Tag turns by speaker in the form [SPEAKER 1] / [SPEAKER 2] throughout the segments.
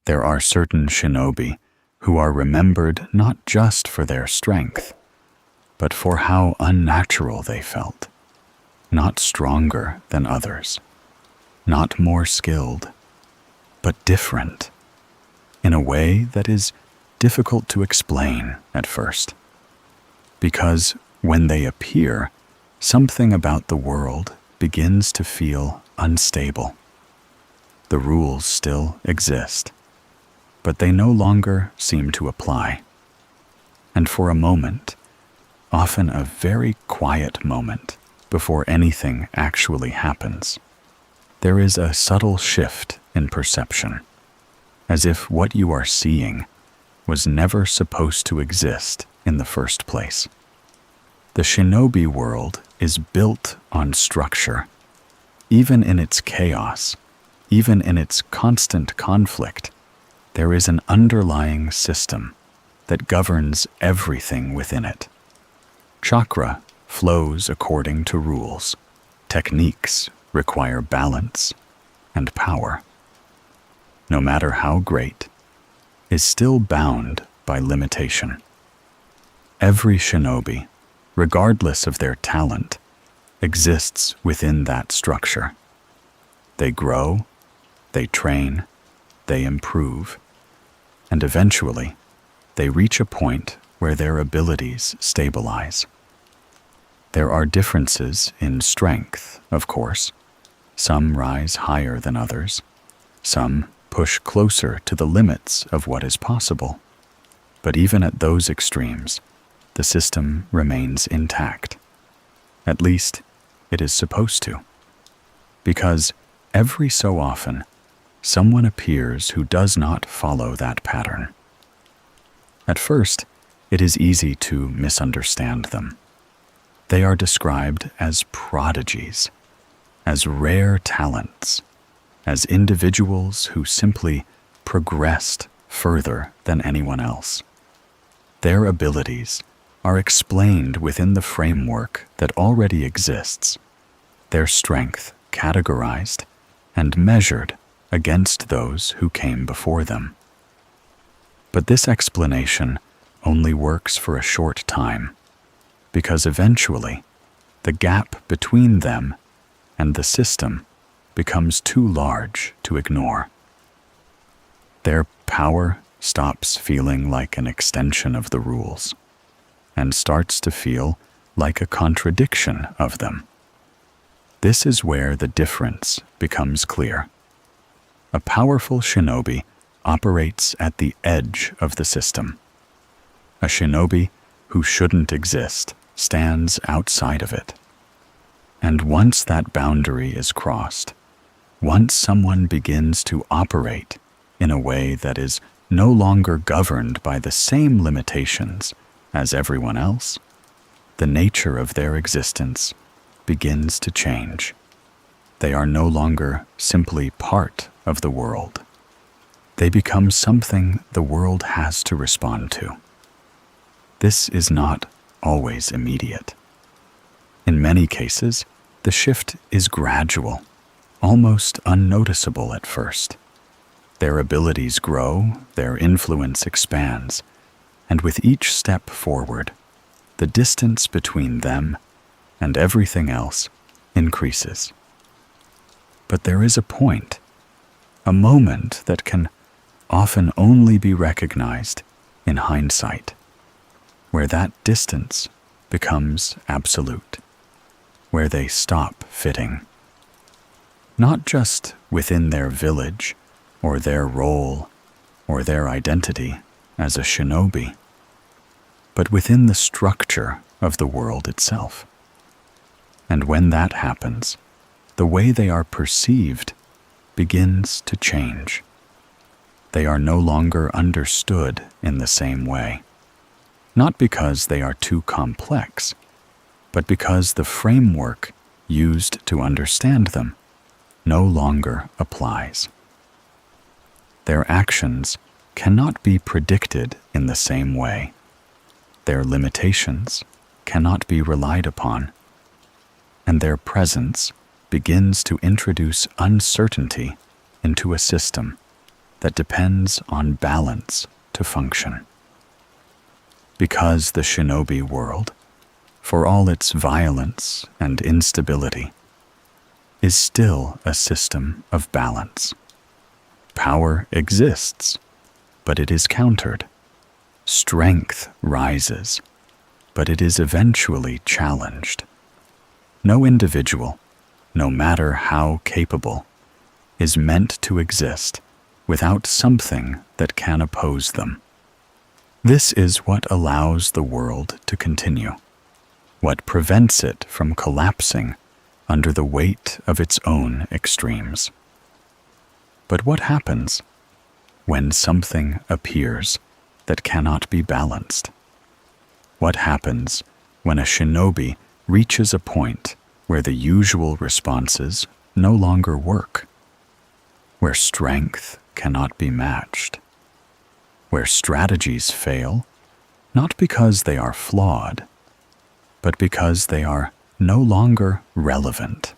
[SPEAKER 1] There are certain shinobi who are remembered not just for their strength, but for how unnatural they felt, not stronger than others, not more skilled, but different, in a way that is difficult to explain at first. Because when they appear, something about the world begins to feel unstable. The rules still exist, but they no longer seem to apply. And for a moment, often a very quiet moment before anything actually happens, there is a subtle shift in perception, as if what you are seeing was never supposed to exist in the first place. The shinobi world is built on structure. Even in its chaos, even in its constant conflict, there is an underlying system that governs everything within it. Chakra flows according to rules. Techniques require balance and power. No matter how great, is still bound by limitation. Every shinobi, regardless of their talent, exists within that structure. They grow, they train, they improve, and eventually they reach a point where their abilities stabilize. There are differences in strength, of course. Some rise higher than others. Some push closer to the limits of what is possible. But even at those extremes, the system remains intact. At least, it is supposed to. Because every so often, someone appears who does not follow that pattern. At first, it is easy to misunderstand them. They are described as prodigies, as rare talents, as individuals who simply progressed further than anyone else. Their abilities are explained within the framework that already exists, their strength categorized and measured against those who came before them. But this explanation only works for a short time, because eventually the gap between them and the system becomes too large to ignore. Their power stops feeling like an extension of the rules and starts to feel like a contradiction of them. This is where the difference becomes clear. A powerful shinobi operates at the edge of the system. A shinobi who shouldn't exist stands outside of it. And once that boundary is crossed, once someone begins to operate in a way that is no longer governed by the same limitations as everyone else, the nature of their existence begins to change. They are no longer simply part of the world. They become something the world has to respond to. This is not always immediate. In many cases, the shift is gradual, almost unnoticeable at first. Their abilities grow, their influence expands, and with each step forward, the distance between them and everything else increases. But there is a point, a moment that can often only be recognized in hindsight, where that distance becomes absolute, where they stop fitting. Not just within their village, or their role, or their identity as a shinobi, but within the structure of the world itself. And when that happens, the way they are perceived begins to change. They are no longer understood in the same way, not because they are too complex, but because the framework used to understand them no longer applies. Their actions cannot be predicted in the same way. Their limitations cannot be relied upon, and their presence begins to introduce uncertainty into a system that depends on balance to function. Because the shinobi world, for all its violence and instability, is still a system of balance. Power exists, but it is countered. Strength rises, but it is eventually challenged. No individual, no matter how capable, is meant to exist without something that can oppose them. This is what allows the world to continue, what prevents it from collapsing under the weight of its own extremes. But what happens when something appears that cannot be balanced? What happens when a shinobi reaches a point where the usual responses no longer work, where strength cannot be matched, where strategies fail, not because they are flawed, but because they are no longer relevant?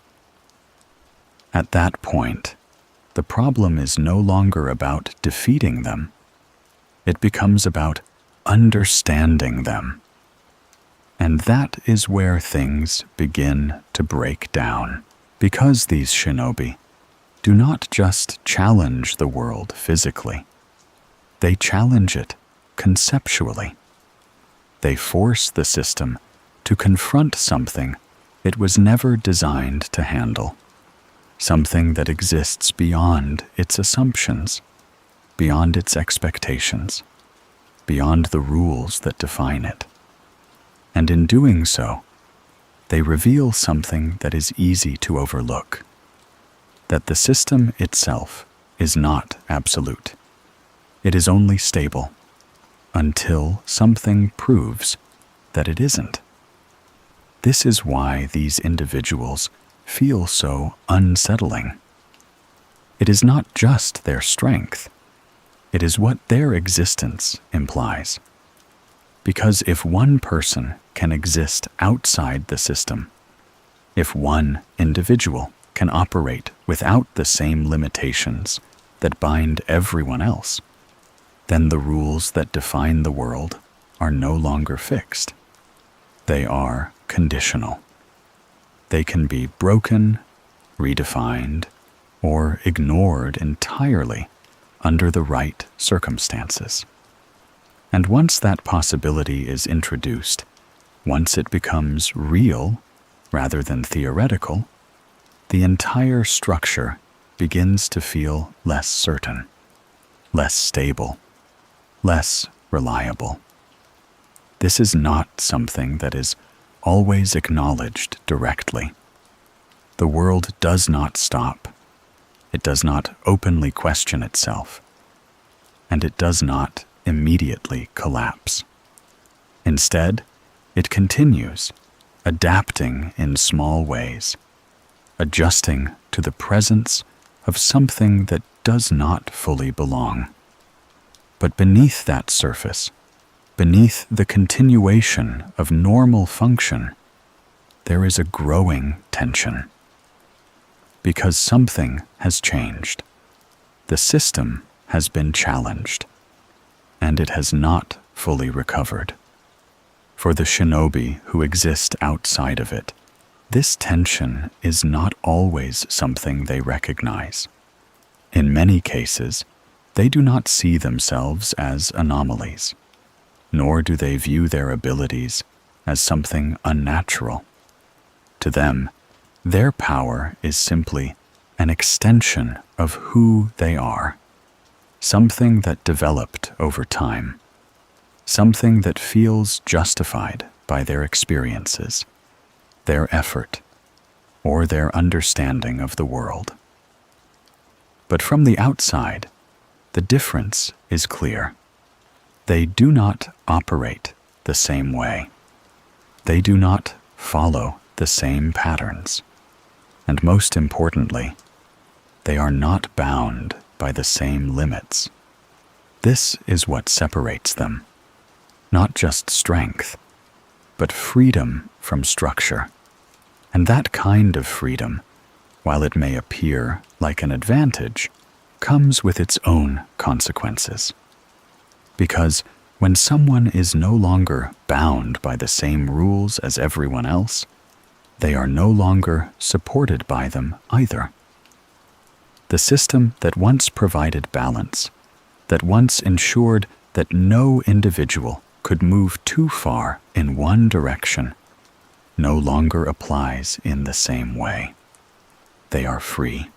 [SPEAKER 1] At that point, the problem is no longer about defeating them. It becomes about understanding them. And that is where things begin to break down, because these shinobi do not just challenge the world physically. They challenge it conceptually. They force the system to confront something it was never designed to handle, something that exists beyond its assumptions, beyond its expectations, beyond the rules that define it. And in doing so, they reveal something that is easy to overlook, that the system itself is not absolute. It is only stable until something proves that it isn't. This is why these individuals feel so unsettling. It is not just their strength, it is what their existence implies. Because if one person can exist outside the system, if one individual can operate without the same limitations that bind everyone else, then the rules that define the world are no longer fixed. They are conditional. They can be broken, redefined, or ignored entirely under the right circumstances. And once that possibility is introduced, once it becomes real rather than theoretical, the entire structure begins to feel less certain, less stable, less reliable. This is not something that is always acknowledged directly. The world does not stop. It does not openly question itself. And it does not immediately collapse. Instead, it continues, adapting in small ways, adjusting to the presence of something that does not fully belong. But beneath that surface, beneath the continuation of normal function, there is a growing tension. Because something has changed. The system has been challenged, and it has not fully recovered. For the shinobi who exist outside of it, this tension is not always something they recognize. In many cases, they do not see themselves as anomalies, nor do they view their abilities as something unnatural. To them, their power is simply an extension of who they are, something that developed over time, something that feels justified by their experiences, their effort, or their understanding of the world. But from the outside, the difference is clear. They do not operate the same way. They do not follow the same patterns. And most importantly, they are not bound by the same limits. This is what separates them. Not just strength, but freedom from structure. And that kind of freedom, while it may appear like an advantage, comes with its own consequences. Because when someone is no longer bound by the same rules as everyone else, they are no longer supported by them either. The system that once provided balance, that once ensured that no individual could move too far in one direction, no longer applies in the same way. They are free,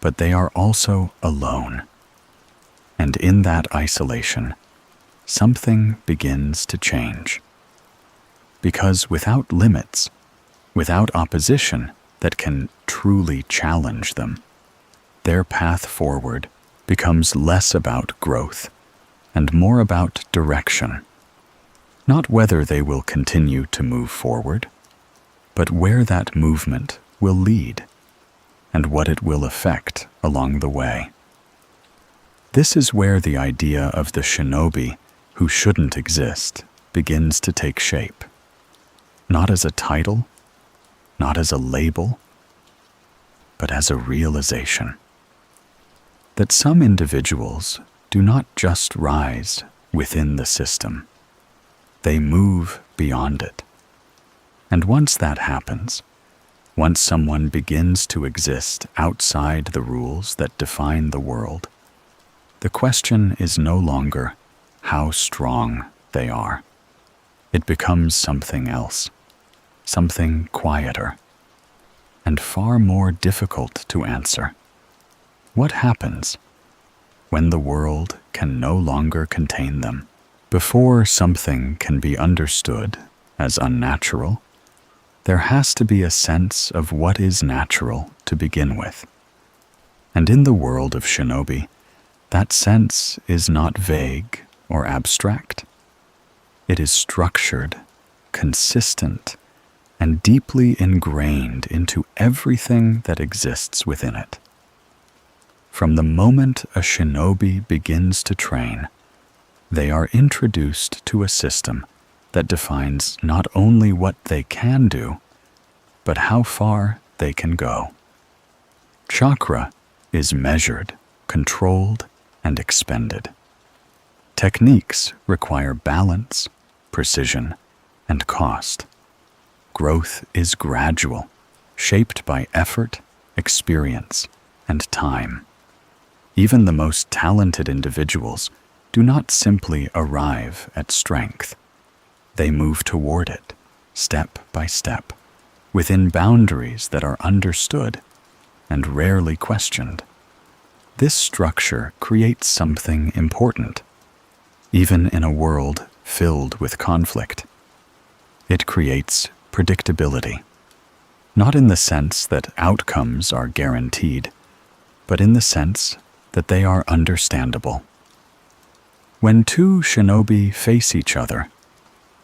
[SPEAKER 1] but they are also alone. And in that isolation, something begins to change. Because without limits, without opposition that can truly challenge them, their path forward becomes less about growth and more about direction. Not whether they will continue to move forward, but where that movement will lead and what it will affect along the way. This is where the idea of the shinobi who shouldn't exist begins to take shape. Not as a title, not as a label, but as a realization. That some individuals do not just rise within the system. They move beyond it. And once that happens, once someone begins to exist outside the rules that define the world, the question is no longer how strong they are. It becomes something else, something quieter, and far more difficult to answer. What happens when the world can no longer contain them? Before something can be understood as unnatural, there has to be a sense of what is natural to begin with. And in the world of shinobi, that sense is not vague or abstract. It is structured, consistent, and deeply ingrained into everything that exists within it. From the moment a shinobi begins to train, they are introduced to a system that defines not only what they can do, but how far they can go. Chakra is measured, controlled, and expended. Techniques require balance, precision, and cost. Growth is gradual, shaped by effort, experience, and time. Even the most talented individuals do not simply arrive at strength. They move toward it, step by step, within boundaries that are understood and rarely questioned. This structure creates something important, even in a world filled with conflict. It creates predictability, not in the sense that outcomes are guaranteed, but in the sense that they are understandable. When two shinobi face each other,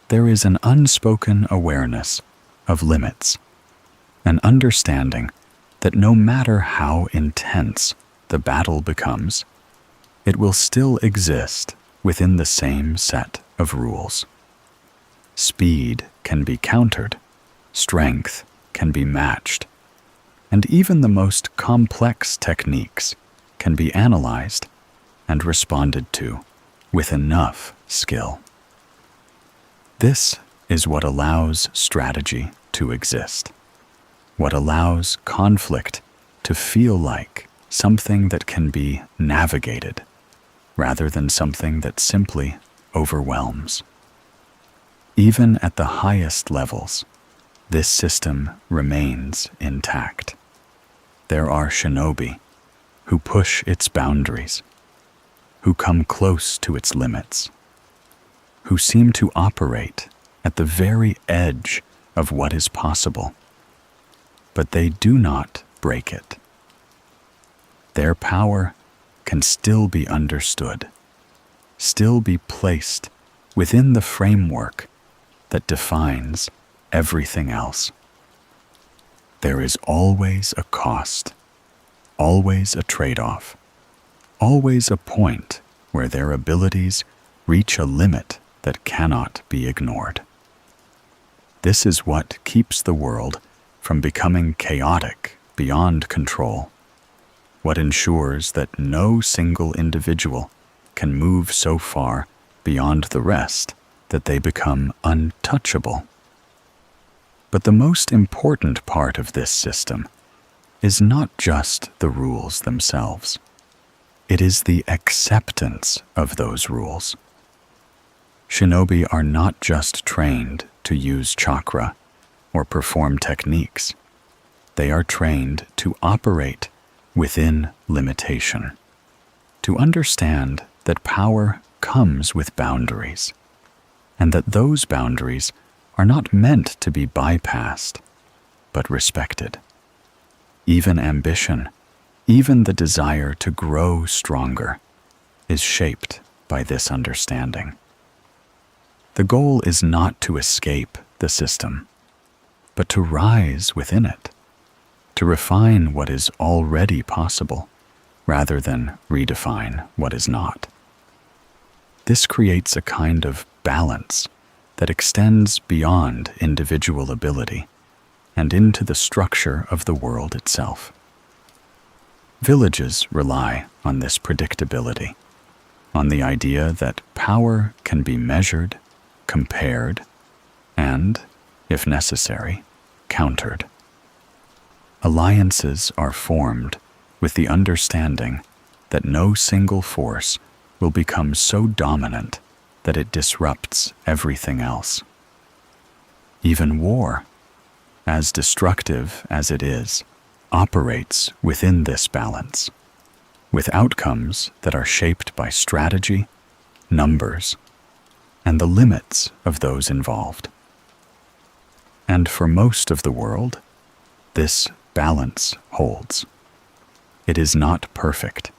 [SPEAKER 1] there is an unspoken awareness of limits, an understanding that no matter how intense the battle becomes, it will still exist within the same set of rules. Speed can be countered, strength can be matched, and even the most complex techniques can be analyzed and responded to with enough skill. This is what allows strategy to exist, what allows conflict to feel like something that can be navigated rather than something that simply overwhelms. Even at the highest levels, this system remains intact. There are shinobi who push its boundaries, who come close to its limits, who seem to operate at the very edge of what is possible, but they do not break it. Their power can still be understood, still be placed within the framework that defines everything else. There is always a cost, always a trade-off, always a point where their abilities reach a limit that cannot be ignored. This is what keeps the world from becoming chaotic beyond control. what ensures that no single individual can move so far beyond the rest that they become untouchable. But the most important part of this system is not just the rules themselves. It is the acceptance of those rules. Shinobi are not just trained to use chakra or perform techniques. They are trained to operate within limitation, to understand that power comes with boundaries, and that those boundaries are not meant to be bypassed, but respected. Even ambition, even the desire to grow stronger, is shaped by this understanding. The goal is not to escape the system, but to rise within it, to refine what is already possible, rather than redefine what is not. This creates a kind of balance that extends beyond individual ability and into the structure of the world itself. Villages rely on this predictability, on the idea that power can be measured, compared, and, if necessary, countered. Alliances are formed with the understanding that no single force will become so dominant that it disrupts everything else. Even war, as destructive as it is, operates within this balance, with outcomes that are shaped by strategy, numbers, and the limits of those involved. And for most of the world, this balance holds. It is not perfect,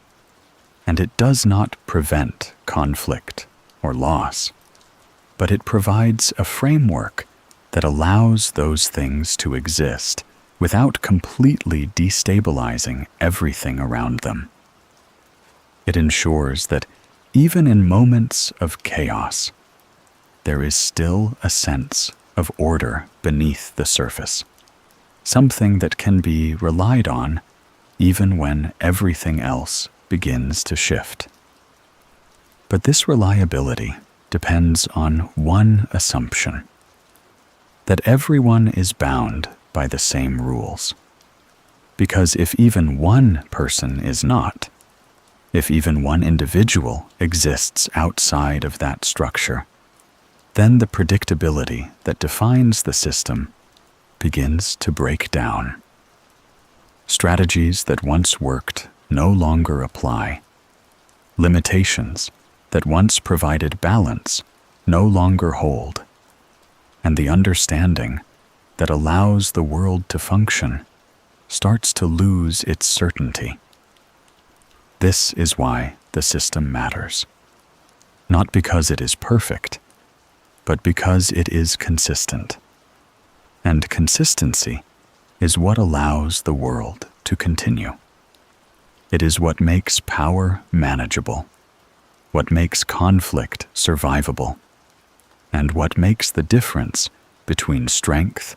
[SPEAKER 1] and it does not prevent conflict or loss, but it provides a framework that allows those things to exist without completely destabilizing everything around them. It ensures that even in moments of chaos, there is still a sense of order beneath the surface, something that can be relied on even when everything else begins to shift. But this reliability depends on one assumption: that everyone is bound by the same rules. Because if even one person is not, if even one individual exists outside of that structure, then the predictability that defines the system begins to break down. Strategies that once worked no longer apply. Limitations that once provided balance no longer hold. And the understanding that allows the world to function starts to lose its certainty. This is why the system matters. Not because it is perfect, but because it is consistent. And consistency is what allows the world to continue. It is what makes power manageable, what makes conflict survivable, and what makes the difference between strength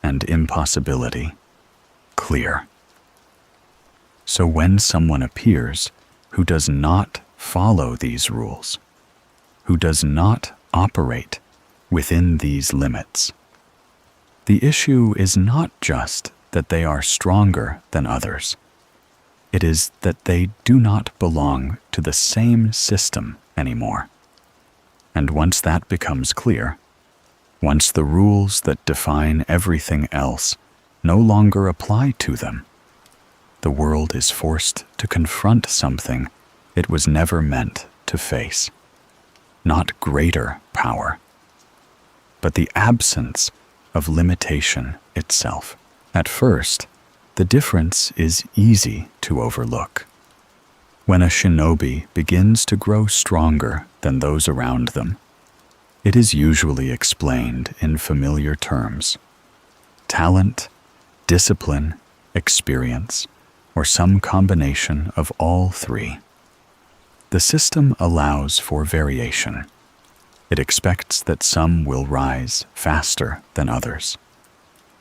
[SPEAKER 1] and impossibility clear. So when someone appears who does not follow these rules, who does not operate within these limits, the issue is not just that they are stronger than others. It is that they do not belong to the same system anymore. And once that becomes clear, once the rules that define everything else no longer apply to them, the world is forced to confront something it was never meant to face. Not greater power, but the absence of limitation itself. At first, the difference is easy to overlook. When a shinobi begins to grow stronger than those around them, it is usually explained in familiar terms: talent, discipline, experience, or some combination of all three. The system allows for variation. It expects that some will rise faster than others,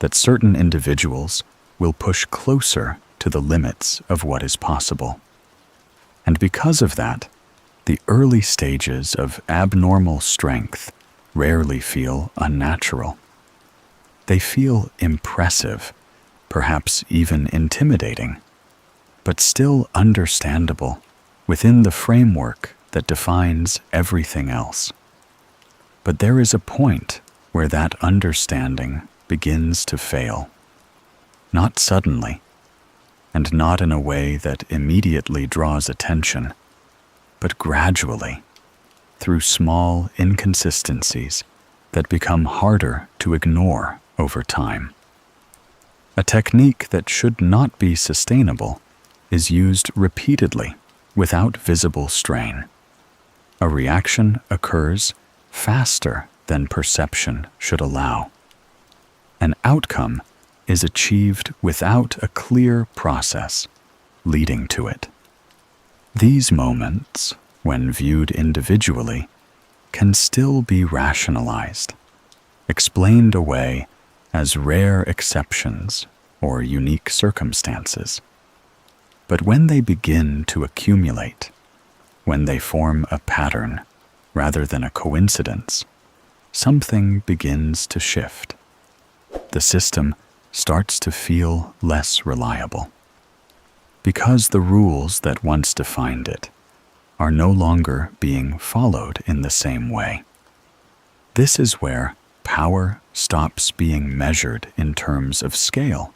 [SPEAKER 1] that certain individuals will push closer to the limits of what is possible. And because of that, the early stages of abnormal strength rarely feel unnatural. They feel impressive, perhaps even intimidating, but still understandable within the framework that defines everything else. But there is a point where that understanding begins to fail. Not suddenly, and not in a way that immediately draws attention, but gradually, through small inconsistencies that become harder to ignore over time. A technique that should not be sustainable is used repeatedly without visible strain. A reaction occurs faster than perception should allow. An outcome is achieved without a clear process leading to it. These moments, when viewed individually, can still be rationalized, explained away as rare exceptions or unique circumstances. But when they begin to accumulate, when they form a pattern rather than a coincidence, something begins to shift. The system starts to feel less reliable, because the rules that once defined it are no longer being followed in the same way. This is where power stops being measured in terms of scale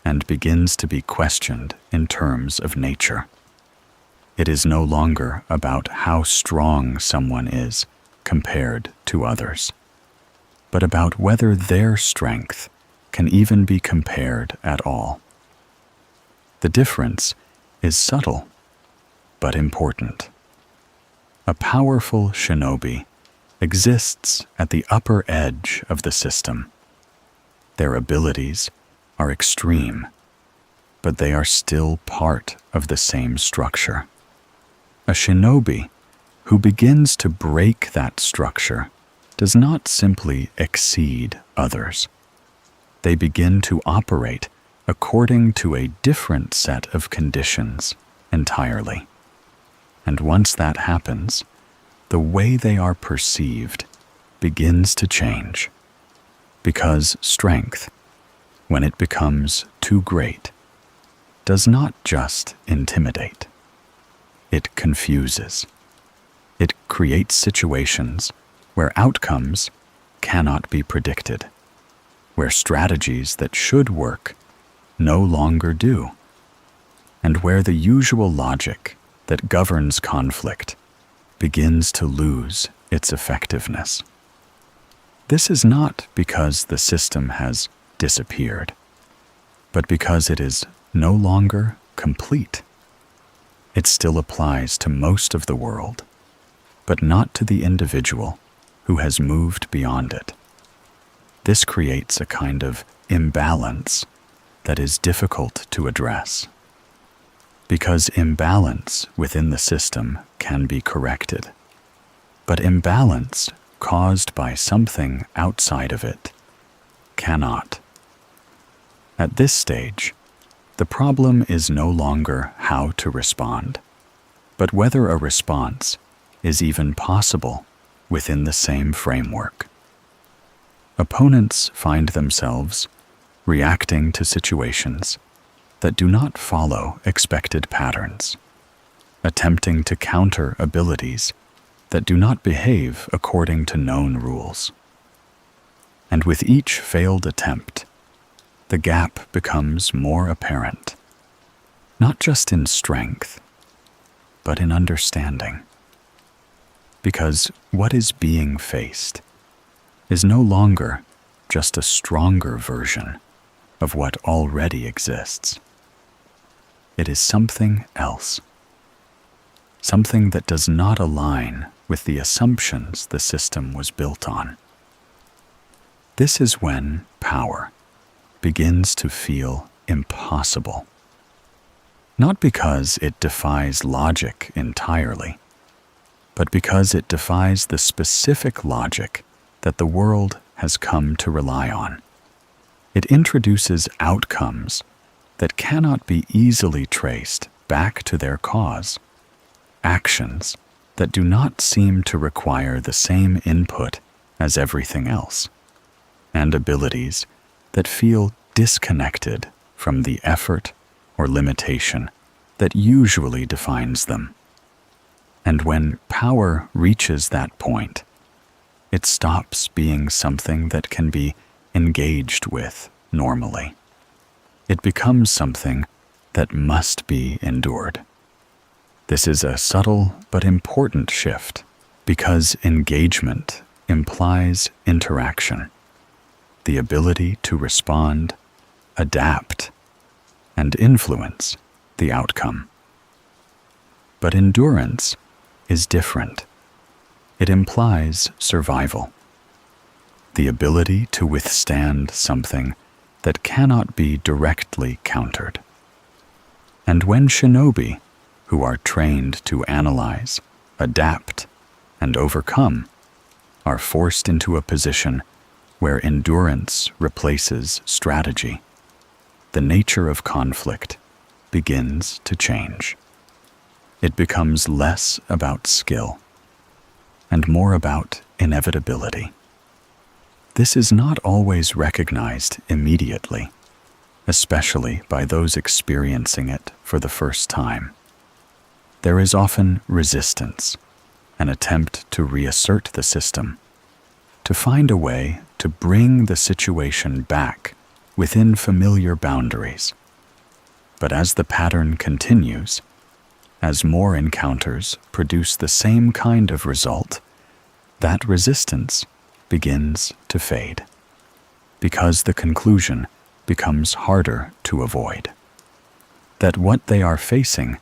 [SPEAKER 1] and begins to be questioned in terms of nature. It is no longer about how strong someone is compared to others, but about whether their strength can even be compared at all. The difference is subtle, but important. A powerful shinobi exists at the upper edge of the system. Their abilities are extreme, but they are still part of the same structure. A shinobi who begins to break that structure does not simply exceed others. They begin to operate according to a different set of conditions entirely. And once that happens, the way they are perceived begins to change, because strength, when it becomes too great, does not just intimidate. It confuses. It creates situations where outcomes cannot be predicted, where strategies that should work no longer do, and where the usual logic that governs conflict begins to lose its effectiveness. This is not because the system has disappeared, but because it is no longer complete. It still applies to most of the world, but not to the individual who has moved beyond it. This creates a kind of imbalance that is difficult to address, because imbalance within the system can be corrected, but imbalance caused by something outside of it cannot. At this stage, the problem is no longer how to respond, but whether a response is even possible within the same framework. Opponents find themselves reacting to situations that do not follow expected patterns, attempting to counter abilities that do not behave according to known rules. And with each failed attempt, the gap becomes more apparent, not just in strength, but in understanding. Because what is being faced is no longer just a stronger version of what already exists. It is something else, something that does not align with the assumptions the system was built on. This is when power begins to feel impossible, not because it defies logic entirely, but because it defies the specific logic that the world has come to rely on. It introduces outcomes that cannot be easily traced back to their cause, actions that do not seem to require the same input as everything else, and abilities that feel disconnected from the effort or limitation that usually defines them. And when power reaches that point, it stops being something that can be engaged with normally. It becomes something that must be endured. This is a subtle but important shift because engagement implies interaction, the ability to respond, adapt, and influence the outcome. But endurance is different. It implies survival, the ability to withstand something that cannot be directly countered. And when shinobi, who are trained to analyze, adapt, and overcome, are forced into a position where endurance replaces strategy, the nature of conflict begins to change. It becomes less about skill and more about inevitability. This is not always recognized immediately, especially by those experiencing it for the first time. There is often resistance, an attempt to reassert the system, to find a way to bring the situation back within familiar boundaries. But as the pattern continues, as more encounters produce the same kind of result, that resistance begins to fade, because the conclusion becomes harder to avoid. That what they are facing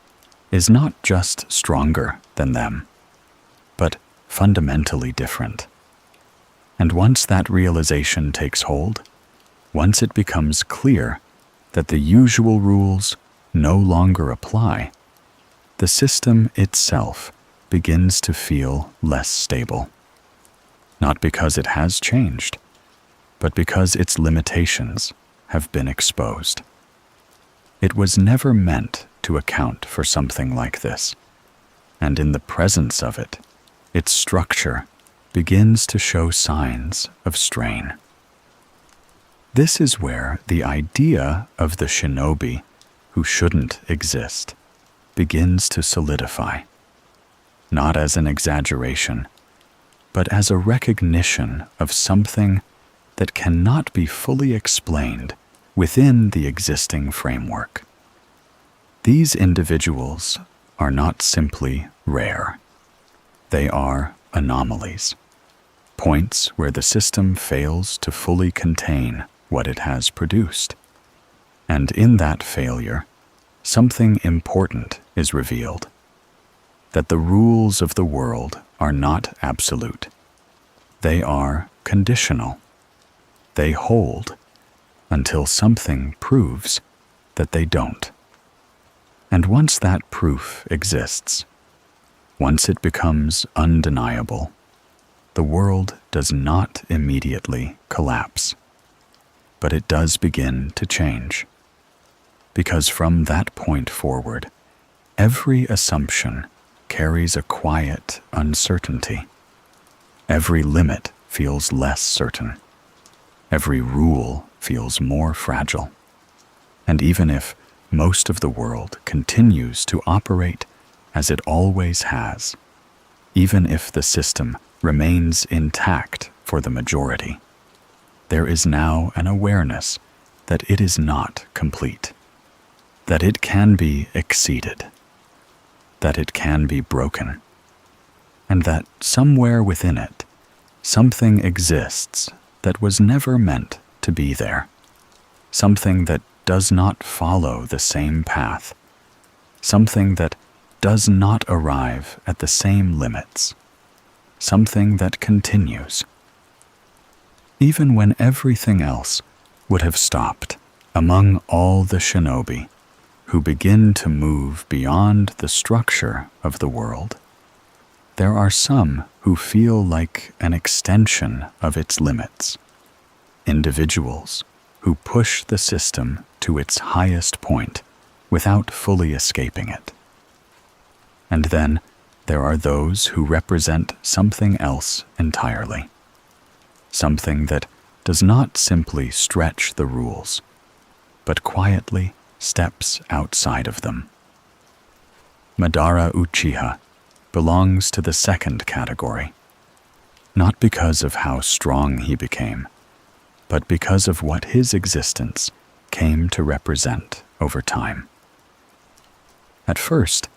[SPEAKER 1] is not just stronger than them, but fundamentally different. And once that realization takes hold, once it becomes clear that the usual rules no longer apply, the system itself begins to feel less stable. Not because it has changed, but because its limitations have been exposed. It was never meant to account for something like this, and in the presence of it, its structure begins to show signs of strain. This is where the idea of the shinobi who shouldn't exist begins to solidify, not as an exaggeration, but as a recognition of something that cannot be fully explained within the existing framework. These individuals are not simply rare. They are anomalies, points where the system fails to fully contain what it has produced. And in that failure, something important is revealed, that the rules of the world are not absolute. They are conditional. They hold until something proves that they don't. And once that proof exists, once it becomes undeniable, the world does not immediately collapse, but it does begin to change. Because from that point forward, every assumption carries a quiet uncertainty. Every limit feels less certain. Every rule feels more fragile. And even if most of the world continues to operate as it always has, even if the system remains intact for the majority, there is now an awareness that it is not complete, that it can be exceeded, that it can be broken, and that somewhere within it, something exists that was never meant to be there, something that does not follow the same path, something that does not arrive at the same limits, something that continues. Even when everything else would have stopped, among all the shinobi who begin to move beyond the structure of the world, there are some who feel like an extension of its limits, individuals who push the system to its highest point without fully escaping it. And then there are those who represent something else entirely, something that does not simply stretch the rules, but quietly steps outside of them. Madara Uchiha belongs to the second category, not because of how strong he became, but because of what his existence came to represent over time. At first,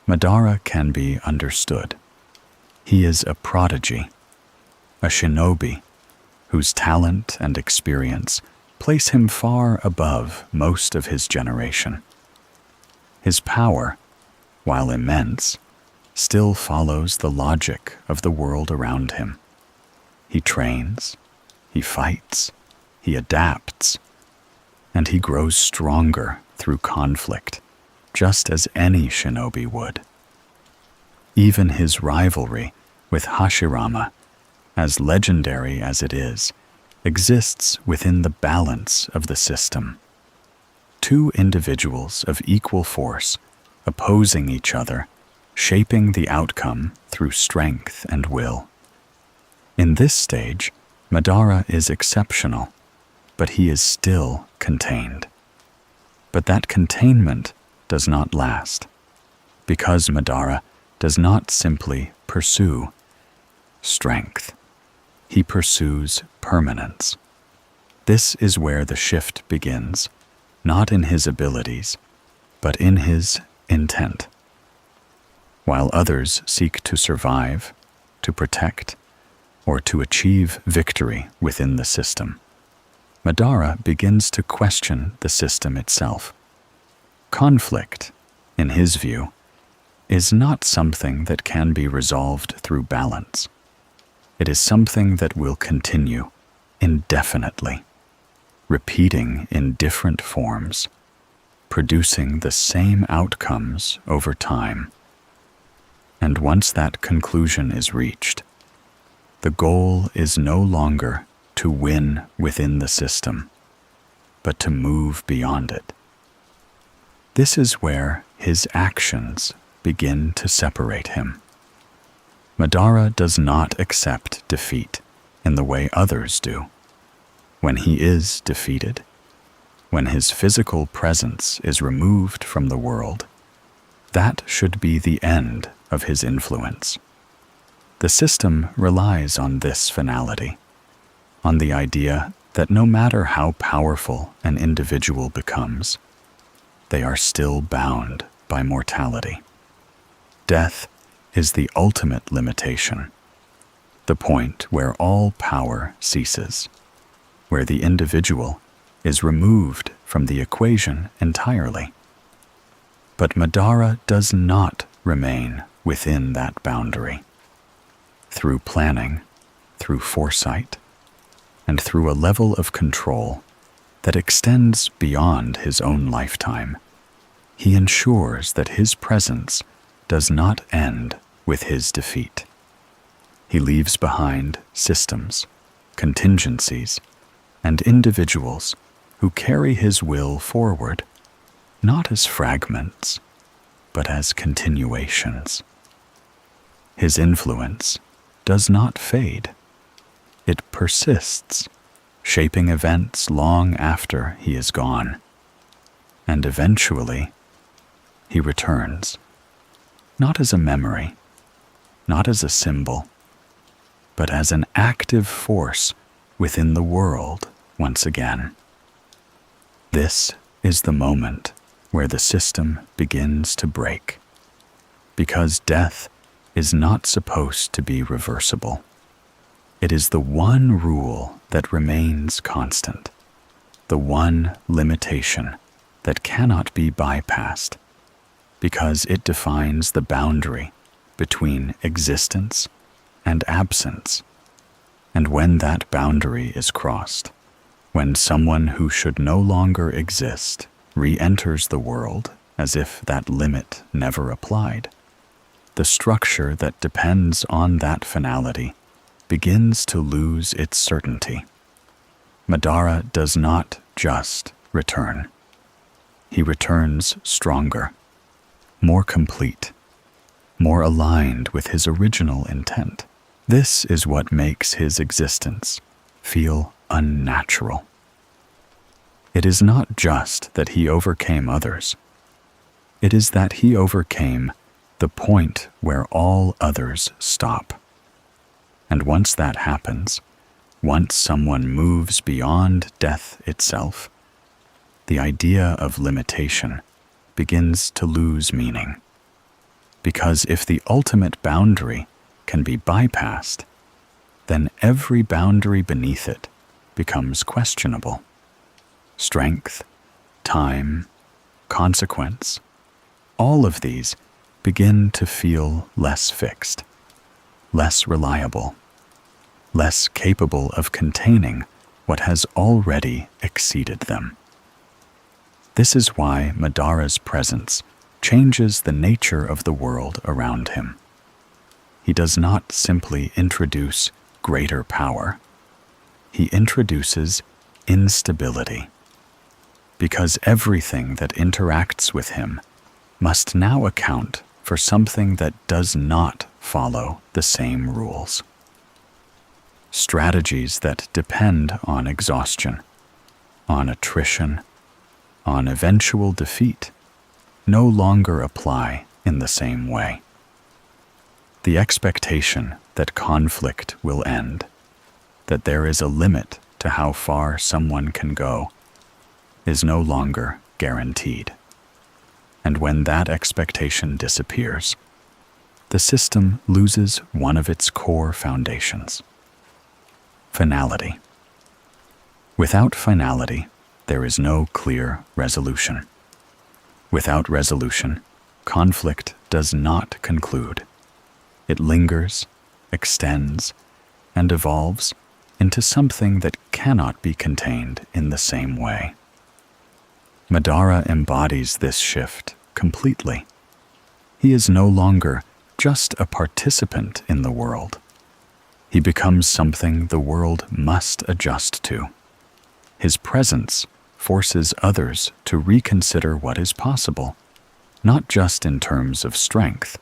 [SPEAKER 1] Madara can be understood. He is a prodigy, a shinobi, whose talent and experience place him far above most of his generation. His power, while immense, still follows the logic of the world around him. He trains, he fights, he adapts, and he grows stronger through conflict, just as any shinobi would. Even his rivalry with Hashirama, as legendary as it is, exists within the balance of the system. Two individuals of equal force, opposing each other, shaping the outcome through strength and will. In this stage, Madara is exceptional, but he is still contained. But that containment does not last, because Madara does not simply pursue strength. He pursues permanence. This is where the shift begins, not in his abilities, but in his intent. While others seek to survive, to protect, or to achieve victory within the system, Madara begins to question the system itself. Conflict, in his view, is not something that can be resolved through balance. It is something that will continue indefinitely, repeating in different forms, producing the same outcomes over time. And once that conclusion is reached, the goal is no longer to win within the system, but to move beyond it. This is where his actions begin to separate him. Madara does not accept defeat in the way others do. When he is defeated, when his physical presence is removed from the world, that should be the end of his influence. The system relies on this finality, on the idea that no matter how powerful an individual becomes, they are still bound by mortality. Death is the ultimate limitation, the point where all power ceases, where the individual is removed from the equation entirely. But Madara does not remain within that boundary. Through planning, through foresight, and through a level of control that extends beyond his own lifetime, he ensures that his presence does not end with his defeat. He leaves behind systems, contingencies, and individuals who carry his will forward, not as fragments, but as continuations. His influence does not fade. It persists, shaping events long after he is gone. And eventually, he returns, not as a memory, not as a symbol, but as an active force within the world once again. This is the moment where the system begins to break, because death is not supposed to be reversible. It is the one rule that remains constant, the one limitation that cannot be bypassed, because it defines the boundary between existence and absence. And when that boundary is crossed, when someone who should no longer exist re-enters the world as if that limit never applied, the structure that depends on that finality begins to lose its certainty. Madara does not just return. He returns stronger, more complete, more aligned with his original intent. This is what makes his existence feel unnatural. It is not just that he overcame others. It is that he overcame the point where all others stop. And once that happens, once someone moves beyond death itself, the idea of limitation begins to lose meaning. Because if the ultimate boundary can be bypassed, then every boundary beneath it becomes questionable. Strength, time, consequence, all of these begin to feel less fixed, less reliable, less capable of containing what has already exceeded them. This is why Madara's presence changes the nature of the world around him. He does not simply introduce greater power. He introduces instability, because everything that interacts with him must now account for something that does not follow the same rules. Strategies that depend on exhaustion, on attrition, on eventual defeat, no longer apply in the same way. The expectation that conflict will end, that there is a limit to how far someone can go, is no longer guaranteed. And when that expectation disappears, the system loses one of its core foundations: finality. Without finality, there is no clear resolution. Without resolution, conflict does not conclude. It lingers, extends, and evolves into something that cannot be contained in the same way. Madara embodies this shift completely. He is no longer just a participant in the world. He becomes something the world must adjust to. His presence forces others to reconsider what is possible, not just in terms of strength,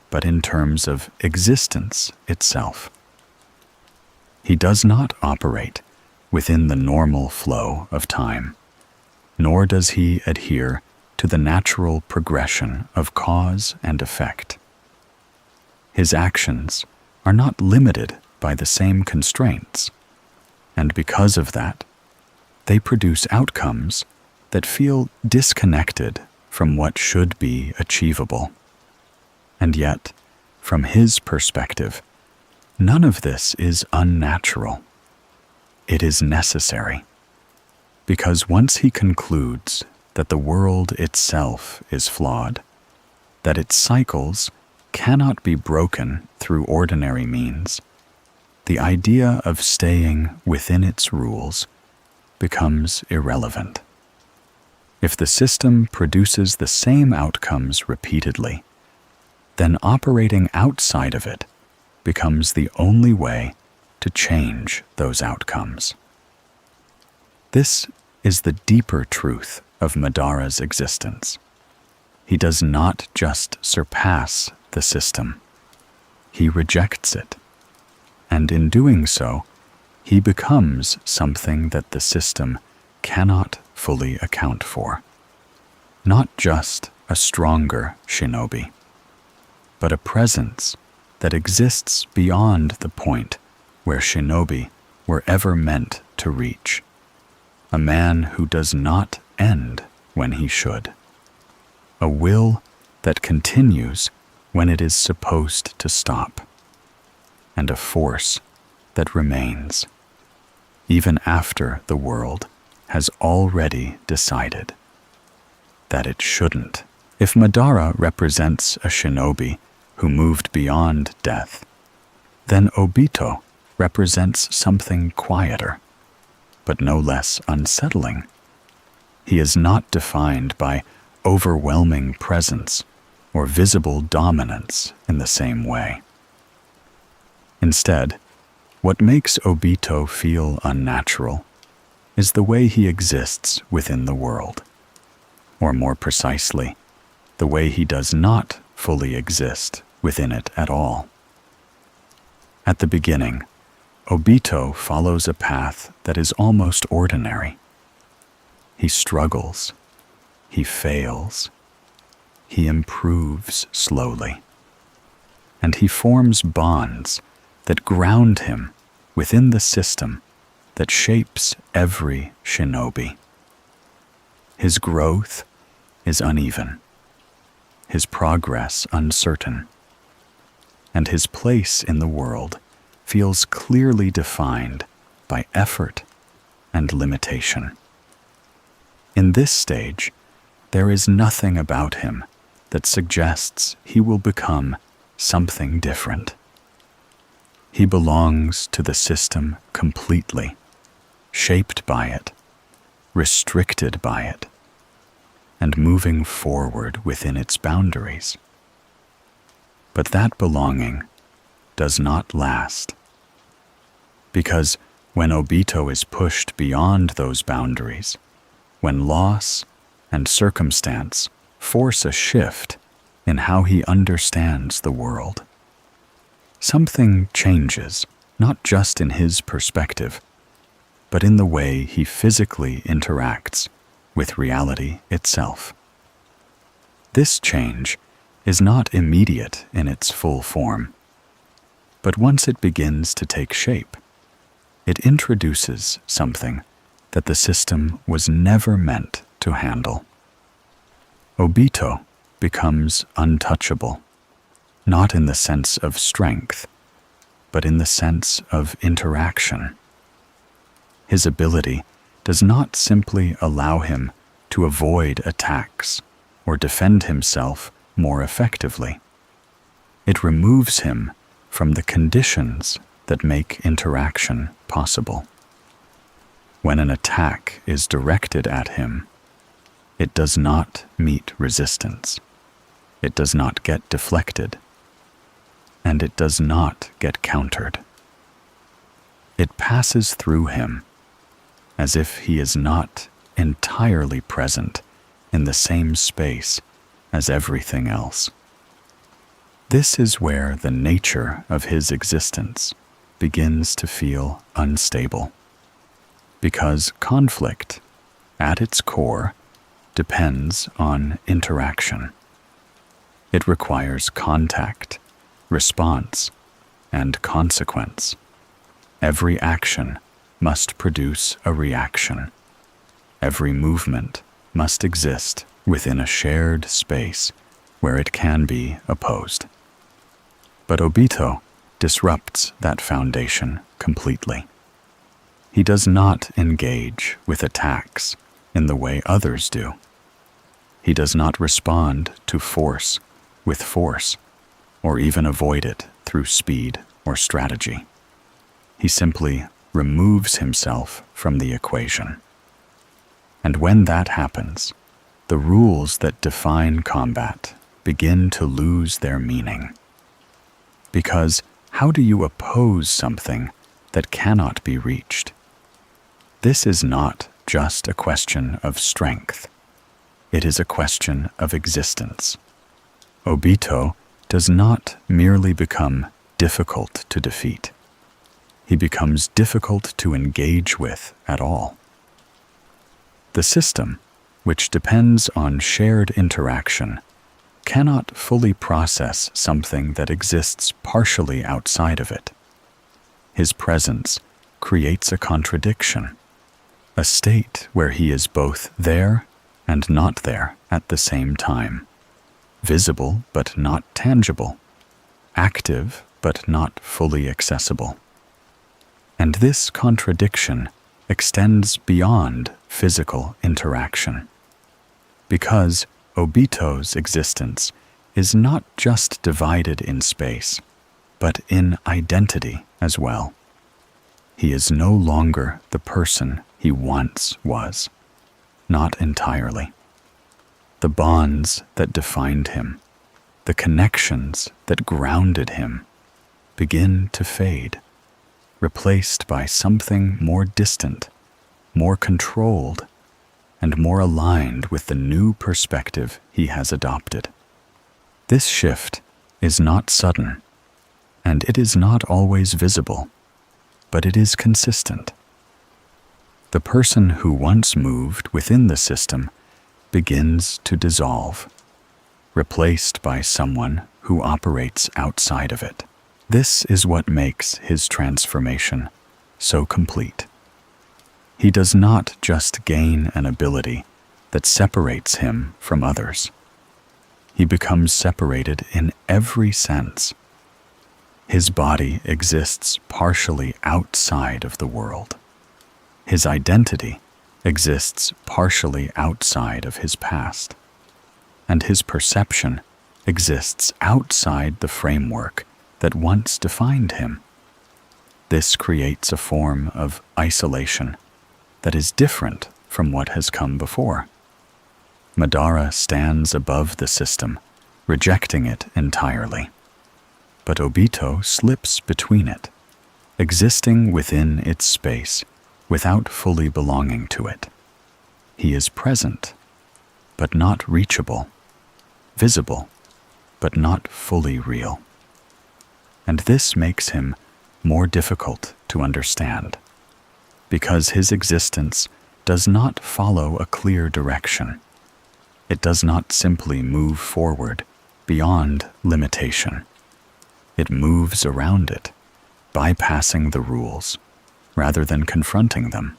[SPEAKER 1] but in terms of existence itself. He does not operate within the normal flow of time, nor does he adhere to the natural progression of cause and effect. His actions are not limited by the same constraints, and because of that, they produce outcomes that feel disconnected from what should be achievable. And yet, from his perspective, none of this is unnatural. It is necessary. Because once he concludes that the world itself is flawed, that its cycles cannot be broken through ordinary means, the idea of staying within its rules becomes irrelevant. If the system produces the same outcomes repeatedly, then operating outside of it becomes the only way to change those outcomes. This is the deeper truth of Madara's existence. He does not just surpass the system. He rejects it. And in doing so, he becomes something that the system cannot fully account for. Not just a stronger shinobi, but a presence that exists beyond the point where shinobi were ever meant to reach. A man who does not end when he should. A will that continues when it is supposed to stop. And a force that remains, even after the world has already decided that it shouldn't. If Madara represents a shinobi who moved beyond death, then Obito represents something quieter, but no less unsettling. He is not defined by overwhelming presence or visible dominance in the same way. Instead, what makes Obito feel unnatural is the way he exists within the world, or more precisely, the way he does not fully exist within it at all. At the beginning, Obito follows a path that is almost ordinary. He struggles, he fails, he improves slowly, and he forms bonds that ground him within the system that shapes every shinobi. His growth is uneven, his progress uncertain, and his place in the world feels clearly defined by effort and limitation. In this stage, there is nothing about him that suggests he will become something different. He belongs to the system completely, shaped by it, restricted by it, and moving forward within its boundaries. But that belonging does not last, because when Obito is pushed beyond those boundaries, when loss and circumstance force a shift in how he understands the world, something changes, not just in his perspective, but in the way he physically interacts with reality itself. This change is not immediate in its full form, but once it begins to take shape, it introduces something that the system was never meant to handle. Obito becomes untouchable, not in the sense of strength, but in the sense of interaction. His ability does not simply allow him to avoid attacks or defend himself more effectively. It removes him from the conditions that make interaction possible. When an attack is directed at him, it does not meet resistance. It does not get deflected, and it does not get countered. It passes through him as if he is not entirely present in the same space as everything else. This is where the nature of his existence begins to feel unstable, because conflict, at its core, depends on interaction. It requires contact, response, and consequence. Every action must produce a reaction. Every movement must exist within a shared space where it can be opposed. But Obito disrupts that foundation completely. He does not engage with attacks in the way others do. He does not respond to force with force, or even avoid it through speed or strategy. He simply removes himself from the equation. And when that happens, the rules that define combat begin to lose their meaning. Because how do you oppose something that cannot be reached? This is not just a question of strength. It is a question of existence. Obito does not merely become difficult to defeat. He becomes difficult to engage with at all. The system, which depends on shared interaction, cannot fully process something that exists partially outside of it. His presence creates a contradiction, a state where he is both there and not there at the same time, visible but not tangible, active but not fully accessible. And this contradiction extends beyond physical interaction, because Obito's existence is not just divided in space, but in identity as well. He is no longer the person he once was, not entirely. The bonds that defined him, the connections that grounded him, begin to fade, replaced by something more distant, more controlled, and more aligned with the new perspective he has adopted. This shift is not sudden, and it is not always visible, but it is consistent. The person who once moved within the system begins to dissolve, replaced by someone who operates outside of it. This is what makes his transformation so complete. He does not just gain an ability that separates him from others. He becomes separated in every sense. His body exists partially outside of the world. His identity exists partially outside of his past. And his perception exists outside the framework that once defined him. This creates a form of isolation that is different from what has come before. Madara stands above the system, rejecting it entirely. But Obito slips between it, existing within its space without fully belonging to it. He is present, but not reachable, visible, but not fully real. And this makes him more difficult to understand, because his existence does not follow a clear direction. It does not simply move forward beyond limitation. It moves around it, bypassing the rules, rather than confronting them.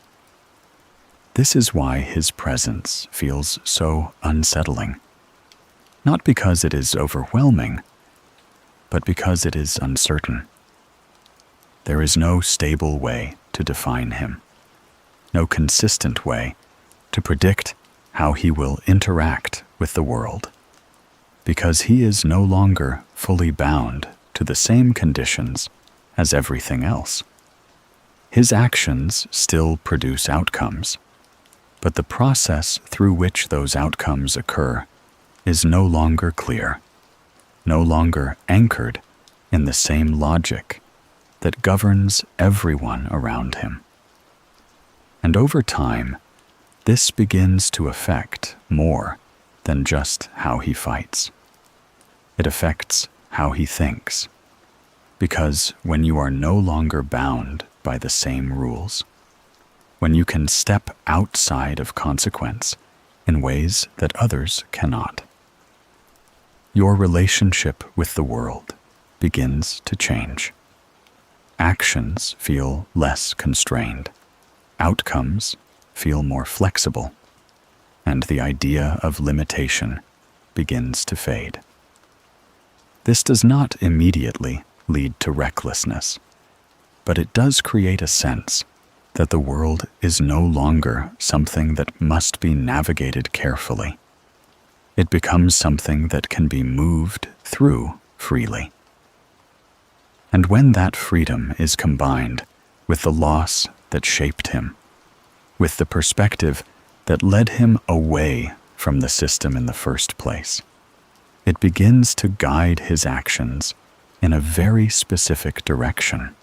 [SPEAKER 1] This is why his presence feels so unsettling. Not because it is overwhelming, but because it is uncertain. There is no stable way to define him, no consistent way to predict how he will interact with the world, because he is no longer fully bound to the same conditions as everything else. His actions still produce outcomes, but the process through which those outcomes occur is no longer clear, no longer anchored in the same logic that governs everyone around him. And over time, this begins to affect more than just how he fights. It affects how he thinks, because when you are no longer bound by the same rules, when you can step outside of consequence in ways that others cannot, your relationship with the world begins to change. Actions feel less constrained. Outcomes feel more flexible. And the idea of limitation begins to fade. This does not immediately lead to recklessness, but it does create a sense that the world is no longer something that must be navigated carefully. It becomes something that can be moved through freely. And when that freedom is combined with the loss that shaped him, with the perspective that led him away from the system in the first place, it begins to guide his actions in a very specific direction.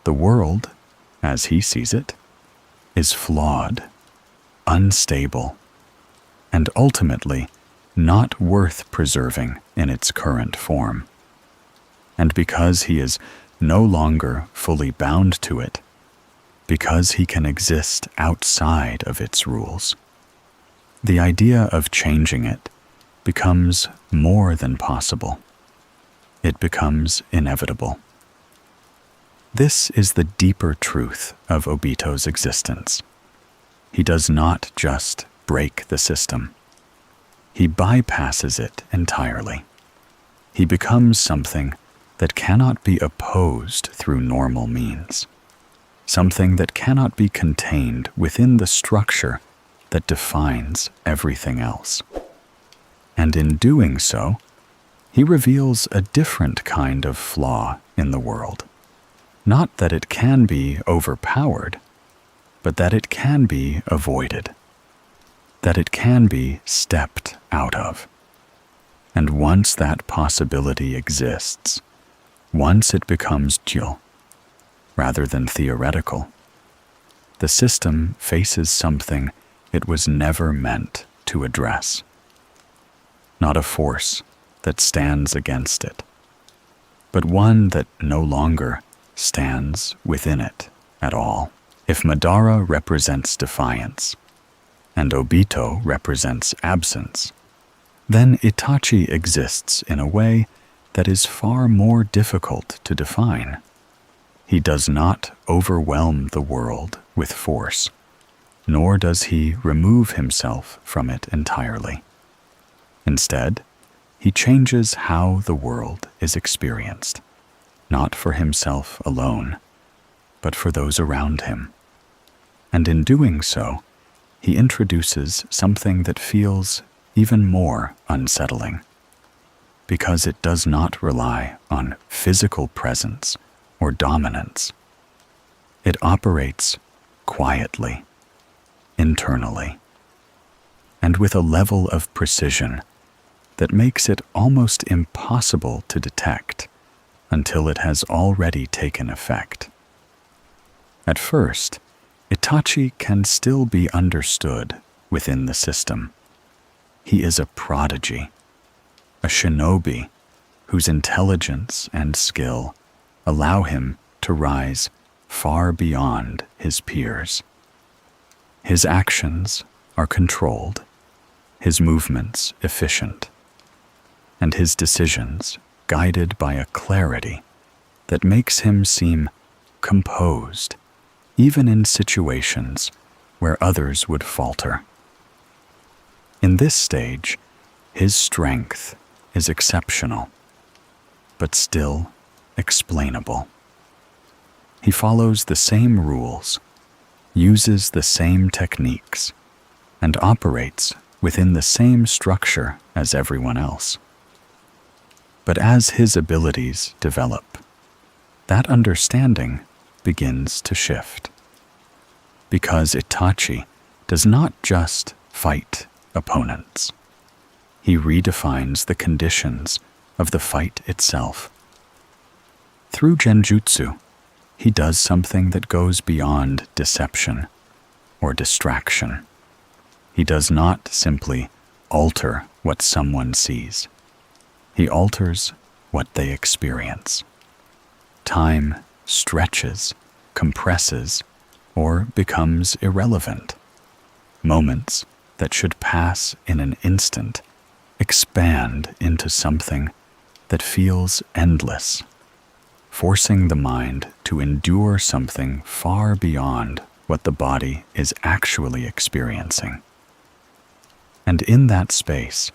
[SPEAKER 1] The world, as he sees it, is flawed, unstable, and ultimately not worth preserving in its current form. And because he is no longer fully bound to it, because he can exist outside of its rules, the idea of changing it becomes more than possible. It becomes inevitable. This is the deeper truth of Obito's existence. He does not just break the system. He bypasses it entirely. He becomes something that cannot be opposed through normal means, something that cannot be contained within the structure that defines everything else. And in doing so, he reveals a different kind of flaw in the world. Not that it can be overpowered, but that it can be avoided, that it can be stepped out of. And once that possibility exists, once it becomes real rather than theoretical, the system faces something it was never meant to address. Not a force that stands against it, but one that no longer stands within it at all. If Madara represents defiance, and Obito represents absence, then Itachi exists in a way that is far more difficult to define. He does not overwhelm the world with force, nor does he remove himself from it entirely. Instead, he changes how the world is experienced, not for himself alone, but for those around him. And in doing so, he introduces something that feels even more unsettling, because it does not rely on physical presence or dominance. It operates quietly, internally, and with a level of precision that makes it almost impossible to detect until it has already taken effect. At first, Itachi can still be understood within the system. He is a prodigy, a shinobi whose intelligence and skill allow him to rise far beyond his peers. His actions are controlled, his movements efficient, and his decisions guided by a clarity that makes him seem composed, even in situations where others would falter. In this stage, his strength is exceptional, but still explainable. He follows the same rules, uses the same techniques, and operates within the same structure as everyone else. But as his abilities develop, that understanding begins to shift. Because Itachi does not just fight opponents. He redefines the conditions of the fight itself. Through genjutsu, he does something that goes beyond deception or distraction. He does not simply alter what someone sees. He alters what they experience. Time stretches, compresses, or becomes irrelevant. Moments that should pass in an instant expand into something that feels endless, forcing the mind to endure something far beyond what the body is actually experiencing. And in that space,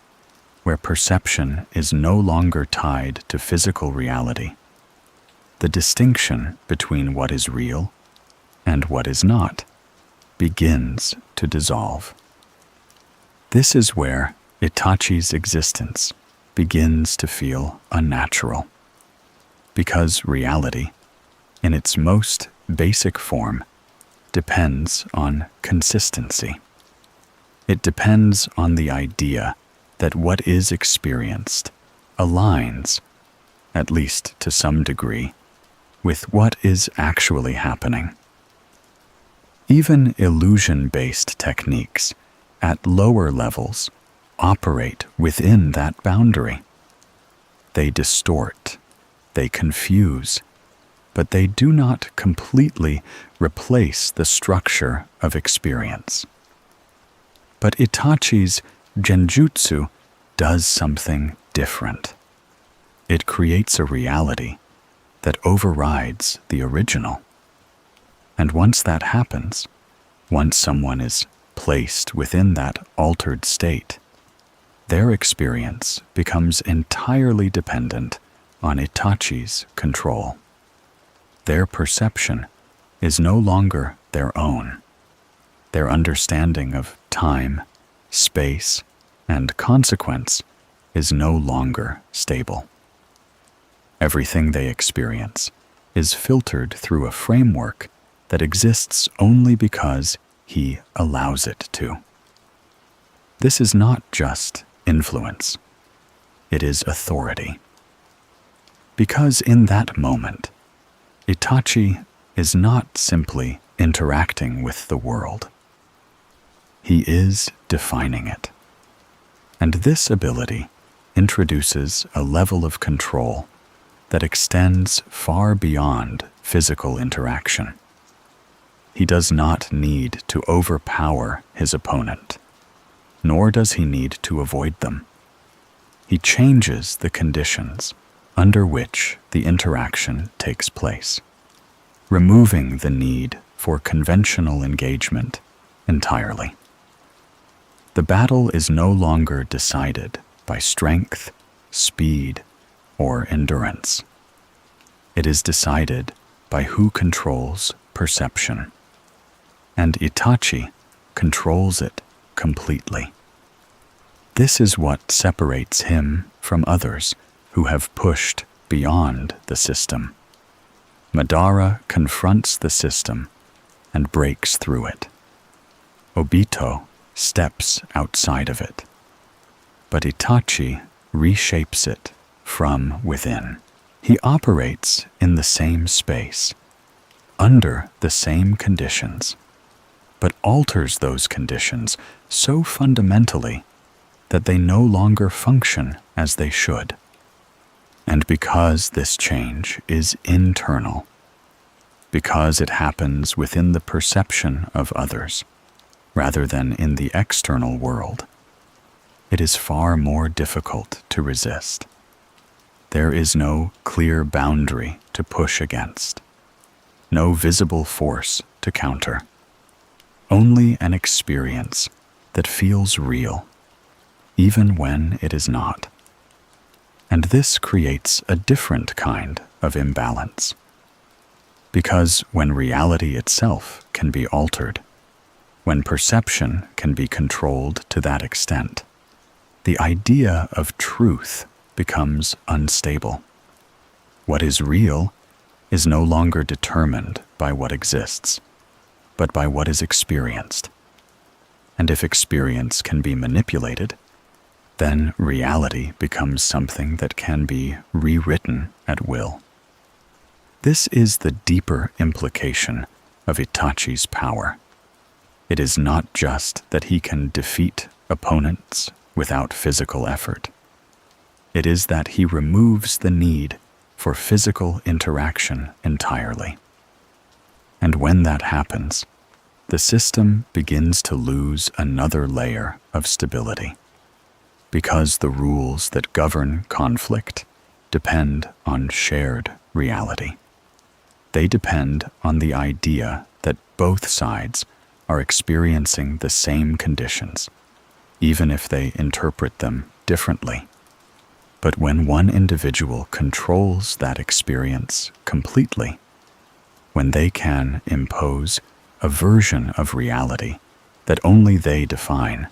[SPEAKER 1] where perception is no longer tied to physical reality, the distinction between what is real and what is not begins to dissolve. This is where Itachi's existence begins to feel unnatural, because reality, in its most basic form, depends on consistency. It depends on the idea that what is experienced aligns, at least to some degree, with what is actually happening. Even illusion-based techniques at lower levels operate within that boundary. They distort, they confuse, but they do not completely replace the structure of experience. But Itachi's genjutsu does something different. It creates a reality that overrides the original. And once that happens, once someone is placed within that altered state, their experience becomes entirely dependent on Itachi's control. Their perception is no longer their own. Their understanding of time, space, and consequence is no longer stable. Everything they experience is filtered through a framework that exists only because he allows it to. This is not just influence. It is authority. Because in that moment, Itachi is not simply interacting with the world. He is defining it. And this ability introduces a level of control that extends far beyond physical interaction. He does not need to overpower his opponent, nor does he need to avoid them. He changes the conditions under which the interaction takes place, removing the need for conventional engagement entirely. The battle is no longer decided by strength, speed, or endurance. It is decided by who controls perception, and Itachi controls it completely. This is what separates him from others who have pushed beyond the system. Madara confronts the system and breaks through it. Obito steps outside of it, but Itachi reshapes it from within. He operates in the same space, under the same conditions, but alters those conditions so fundamentally that they no longer function as they should. And because this change is internal, because it happens within the perception of others, rather than in the external world, it is far more difficult to resist. There is no clear boundary to push against, no visible force to counter, only an experience that feels real, even when it is not. And this creates a different kind of imbalance. Because when reality itself can be altered, when perception can be controlled to that extent, the idea of truth becomes unstable. What is real is no longer determined by what exists, but by what is experienced. And if experience can be manipulated, then reality becomes something that can be rewritten at will. This is the deeper implication of Itachi's power. It is not just that he can defeat opponents without physical effort. It is that he removes the need for physical interaction entirely. And when that happens, the system begins to lose another layer of stability, because the rules that govern conflict depend on shared reality. They depend on the idea that both sides are experiencing the same conditions, even if they interpret them differently. But when one individual controls that experience completely, when they can impose a version of reality that only they define,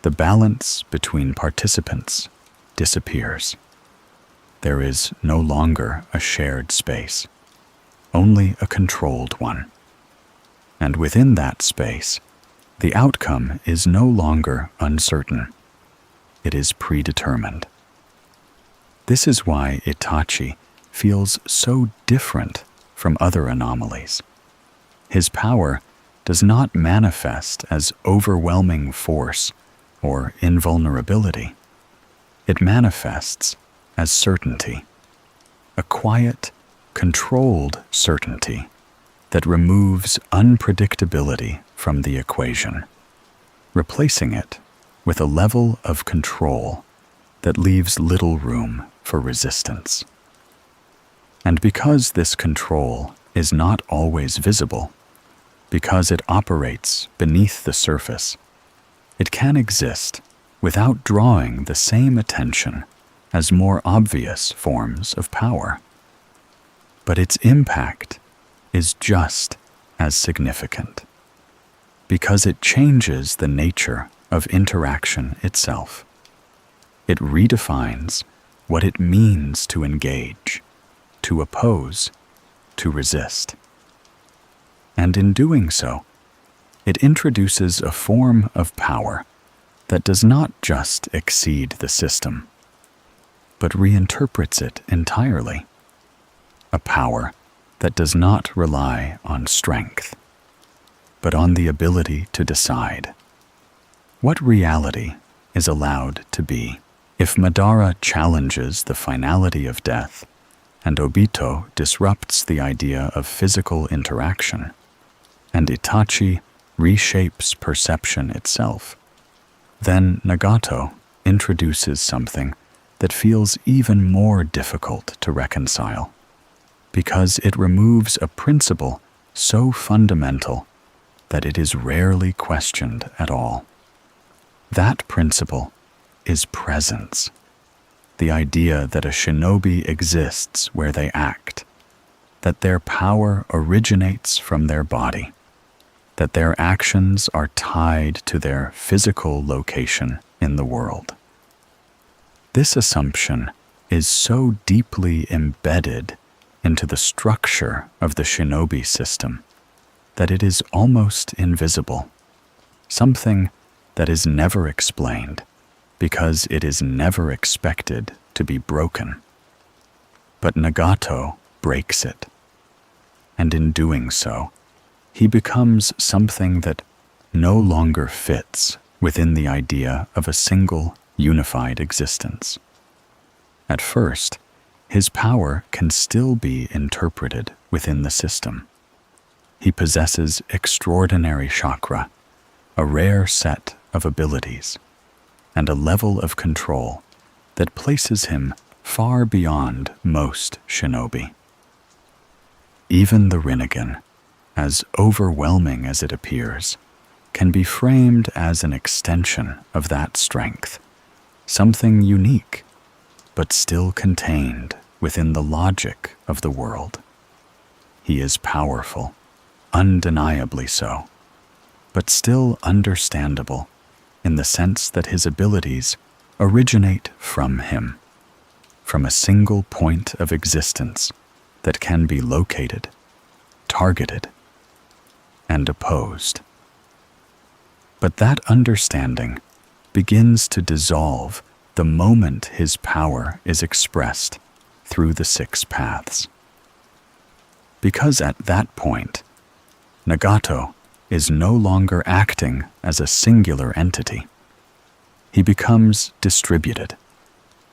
[SPEAKER 1] the balance between participants disappears. There is no longer a shared space, only a controlled one. And within that space, the outcome is no longer uncertain. It is predetermined. This is why Itachi feels so different from other anomalies. His power does not manifest as overwhelming force or invulnerability. It manifests as certainty, a quiet, controlled certainty that removes unpredictability from the equation, replacing it with a level of control that leaves little room for resistance. And because this control is not always visible, because it operates beneath the surface, it can exist without drawing the same attention as more obvious forms of power. But its impact is just as significant, because it changes the nature of interaction itself. It redefines what it means to engage, to oppose, to resist. And in doing so, it introduces a form of power that does not just exceed the system, but reinterprets it entirely. A power that does not rely on strength, but on the ability to decide. What reality is allowed to be? If Madara challenges the finality of death, and Obito disrupts the idea of physical interaction, and Itachi reshapes perception itself, then Nagato introduces something that feels even more difficult to reconcile, because it removes a principle so fundamental that it is rarely questioned at all. That principle is presence, the idea that a shinobi exists where they act, that their power originates from their body, that their actions are tied to their physical location in the world. This assumption is so deeply embedded into the structure of the shinobi system that it is almost invisible, something that is never explained because it is never expected to be broken. But Nagato breaks it, and in doing so, he becomes something that no longer fits within the idea of a single, unified existence. At first, his power can still be interpreted within the system. He possesses extraordinary chakra, a rare set of abilities, and a level of control that places him far beyond most shinobi. Even the Rinnegan, as overwhelming as it appears, can be framed as an extension of that strength, something unique, but still contained within the logic of the world. He is powerful, undeniably so, but still understandable in the sense that his abilities originate from him, from a single point of existence that can be located, targeted, and opposed. But that understanding begins to dissolve the moment his power is expressed through the 6 paths. Because at that point, Nagato is no longer acting as a singular entity. He becomes distributed.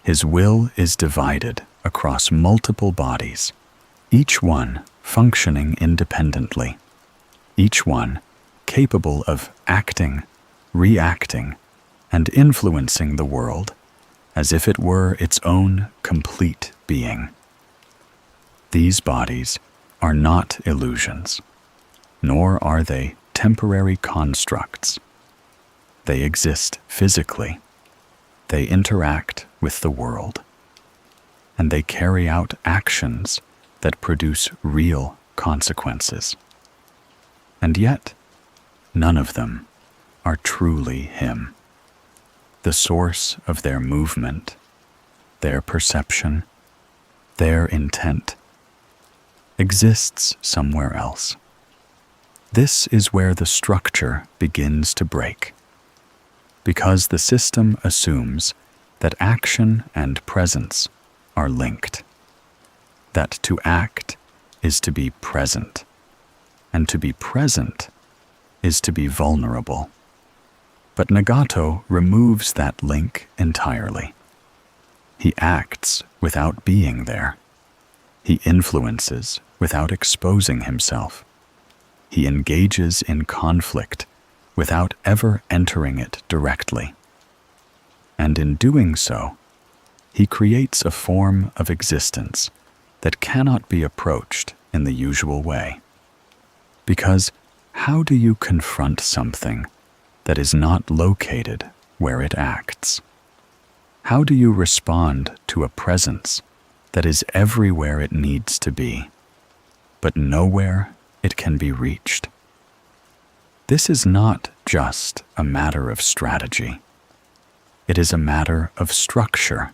[SPEAKER 1] His will is divided across multiple bodies, each one functioning independently, each one capable of acting, reacting, and influencing the world as if it were its own complete being. These bodies are not illusions, nor are they temporary constructs. They exist physically, they interact with the world, and they carry out actions that produce real consequences. And yet, none of them are truly him. The source of their movement, their perception, their intent, exists somewhere else. This is where the structure begins to break, because the system assumes that action and presence are linked, that to act is to be present, and to be present is to be vulnerable. But Nagato removes that link entirely. He acts without being there. He influences without exposing himself. He engages in conflict without ever entering it directly. And in doing so, he creates a form of existence that cannot be approached in the usual way. Because how do you confront something that is not located where it acts? How do you respond to a presence that is everywhere it needs to be, but nowhere it can be reached? This is not just a matter of strategy. It is a matter of structure.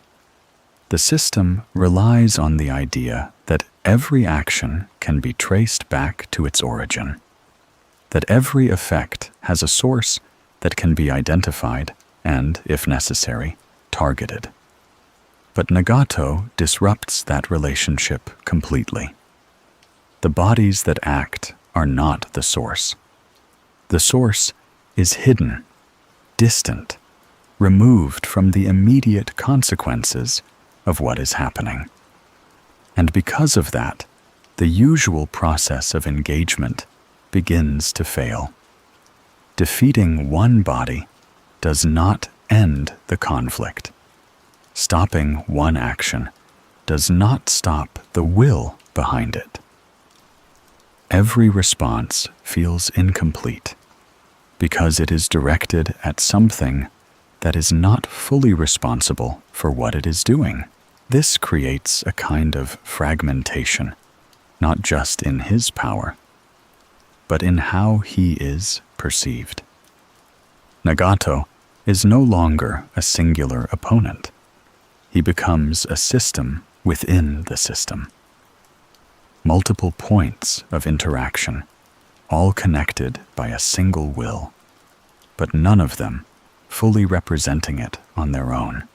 [SPEAKER 1] The system relies on the idea that every action can be traced back to its origin, that every effect has a source that can be identified and, if necessary, targeted. But Nagato disrupts that relationship completely. The bodies that act are not the source. The source is hidden, distant, removed from the immediate consequences of what is happening. And because of that, the usual process of engagement begins to fail. Defeating one body does not end the conflict. Stopping one action does not stop the will behind it. Every response feels incomplete because it is directed at something that is not fully responsible for what it is doing. This creates a kind of fragmentation, not just in his power, but in how he is perceived. Nagato is no longer a singular opponent. He becomes a system within the system. Multiple points of interaction, all connected by a single will, but none of them fully representing it on their own.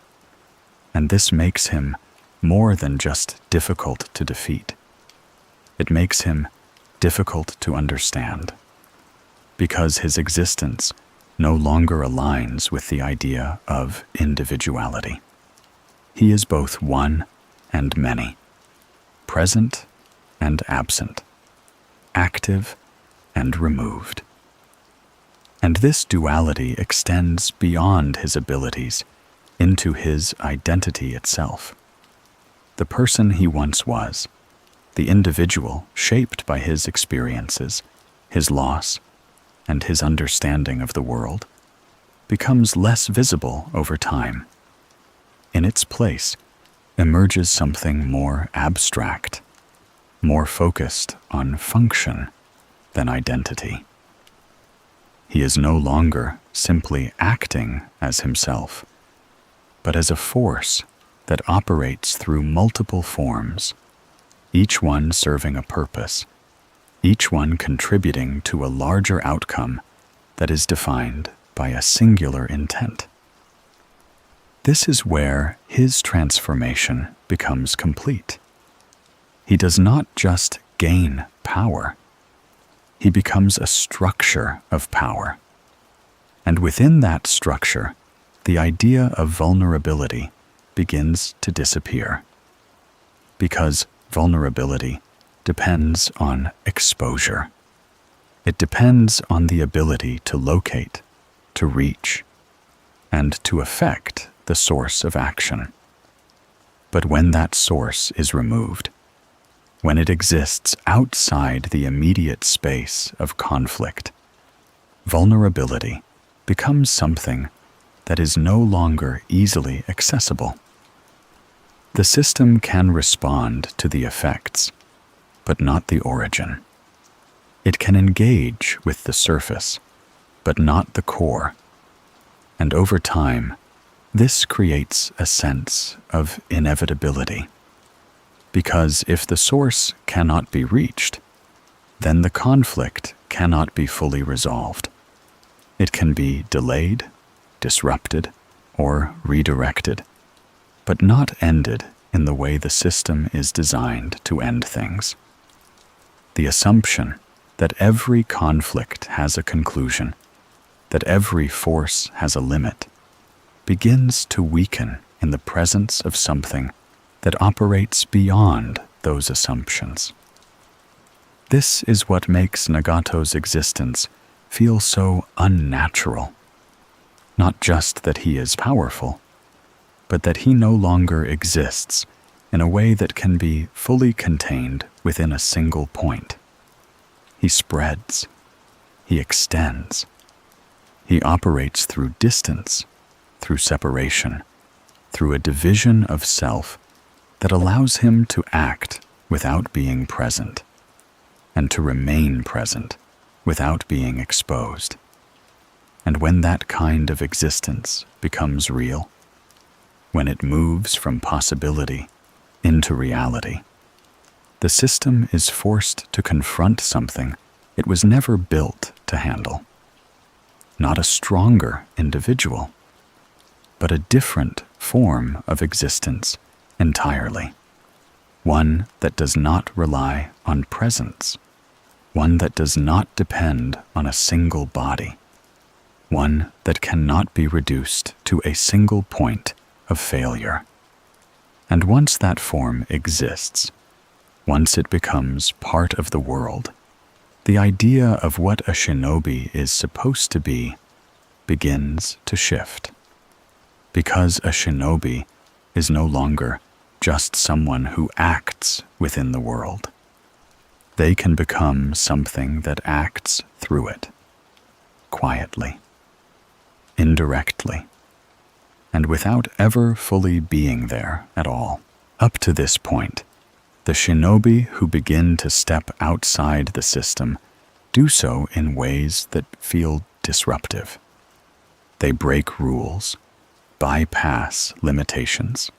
[SPEAKER 1] And this makes him more than just difficult to defeat. It makes him difficult to understand, because his existence no longer aligns with the idea of individuality. He is both one and many, present and absent, active and removed. And this duality extends beyond his abilities into his identity itself. The person he once was, the individual shaped by his experiences, his loss, and his understanding of the world, becomes less visible over time. In its place emerges something more abstract, more focused on function than identity. He is no longer simply acting as himself, but as a force that operates through multiple forms, each one serving a purpose, each one contributing to a larger outcome that is defined by a singular intent. This is where his transformation becomes complete. He does not just gain power. He becomes a structure of power. And within that structure, the idea of vulnerability begins to disappear. Because vulnerability depends on exposure. It depends on the ability to locate, to reach, and to affect the source of action. But when that source is removed, when it exists outside the immediate space of conflict, vulnerability becomes something that is no longer easily accessible. The system can respond to the effects, but not the origin. It can engage with the surface, but not the core. And over time, this creates a sense of inevitability. Because if the source cannot be reached, then the conflict cannot be fully resolved. It can be delayed, disrupted, or redirected, but not ended in the way the system is designed to end things. The assumption that every conflict has a conclusion, that every force has a limit, begins to weaken in the presence of something that operates beyond those assumptions. This is what makes Nagato's existence feel so unnatural. Not just that he is powerful, but that he no longer exists in a way that can be fully contained within a single point. He spreads, he extends, he operates through distance, through separation, through a division of self that allows him to act without being present, and to remain present without being exposed. And when that kind of existence becomes real, when it moves from possibility into reality, the system is forced to confront something it was never built to handle. Not a stronger individual, but a different form of existence entirely. One that does not rely on presence, one that does not depend on a single body, one that cannot be reduced to a single point of failure. And once that form exists, once it becomes part of the world, the idea of what a shinobi is supposed to be begins to shift. Because a shinobi is no longer just someone who acts within the world. They can become something that acts through it, quietly, indirectly, and without ever fully being there at all. Up to this point, the shinobi who begin to step outside the system do so in ways that feel disruptive. They break rules, bypass limitations,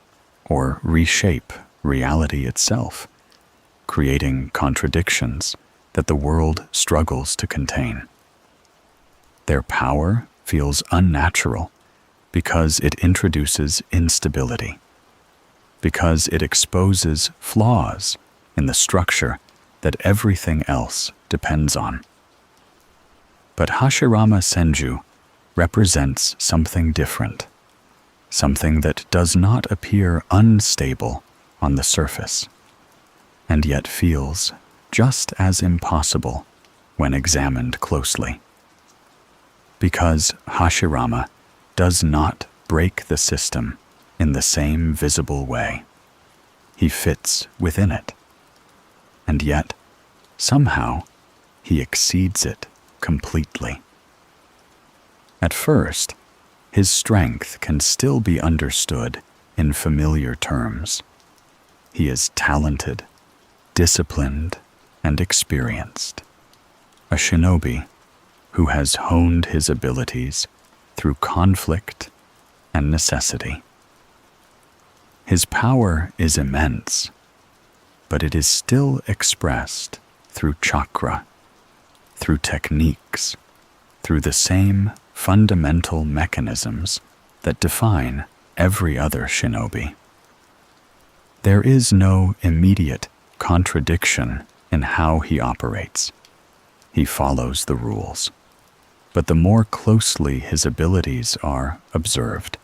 [SPEAKER 1] or reshape reality itself, creating contradictions that the world struggles to contain. Their power feels unnatural because it introduces instability, because it exposes flaws in the structure that everything else depends on. But Hashirama Senju represents something different, something that does not appear unstable on the surface, and yet feels just as impossible when examined closely. Because Hashirama does not break the system in the same visible way. He fits within it, and yet, somehow, he exceeds it completely. At first, his strength can still be understood in familiar terms. He is talented, disciplined, and experienced. A shinobi who has honed his abilities through conflict and necessity. His power is immense, but it is still expressed through chakra, through techniques, through the same fundamental mechanisms that define every other shinobi. There is no immediate contradiction in how he operates. He follows the rules. But the more closely his abilities are observed,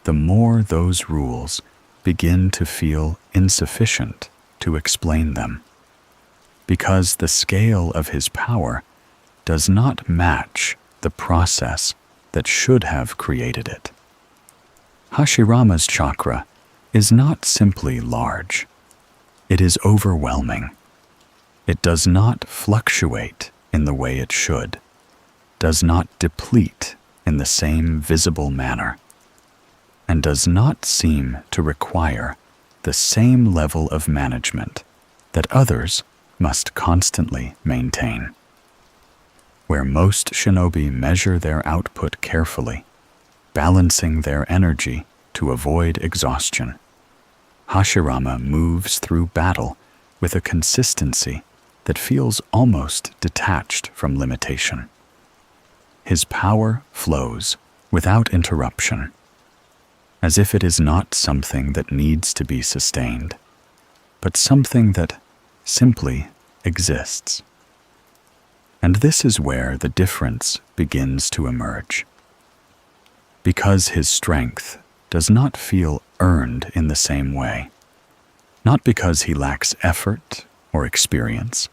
[SPEAKER 1] the more those rules begin to feel insufficient to explain them, because the scale of his power does not match the process that should have created it. Hashirama's chakra is not simply large. It is overwhelming. It does not fluctuate in the way it should, does not deplete in the same visible manner, and does not seem to require the same level of management that others must constantly maintain. Where most shinobi measure their output carefully, balancing their energy to avoid exhaustion, Hashirama moves through battle with a consistency that feels almost detached from limitation. His power flows without interruption, as if it is not something that needs to be sustained, but something that simply exists. And this is where the difference begins to emerge. Because his strength does not feel earned in the same way, not because he lacks effort or experience,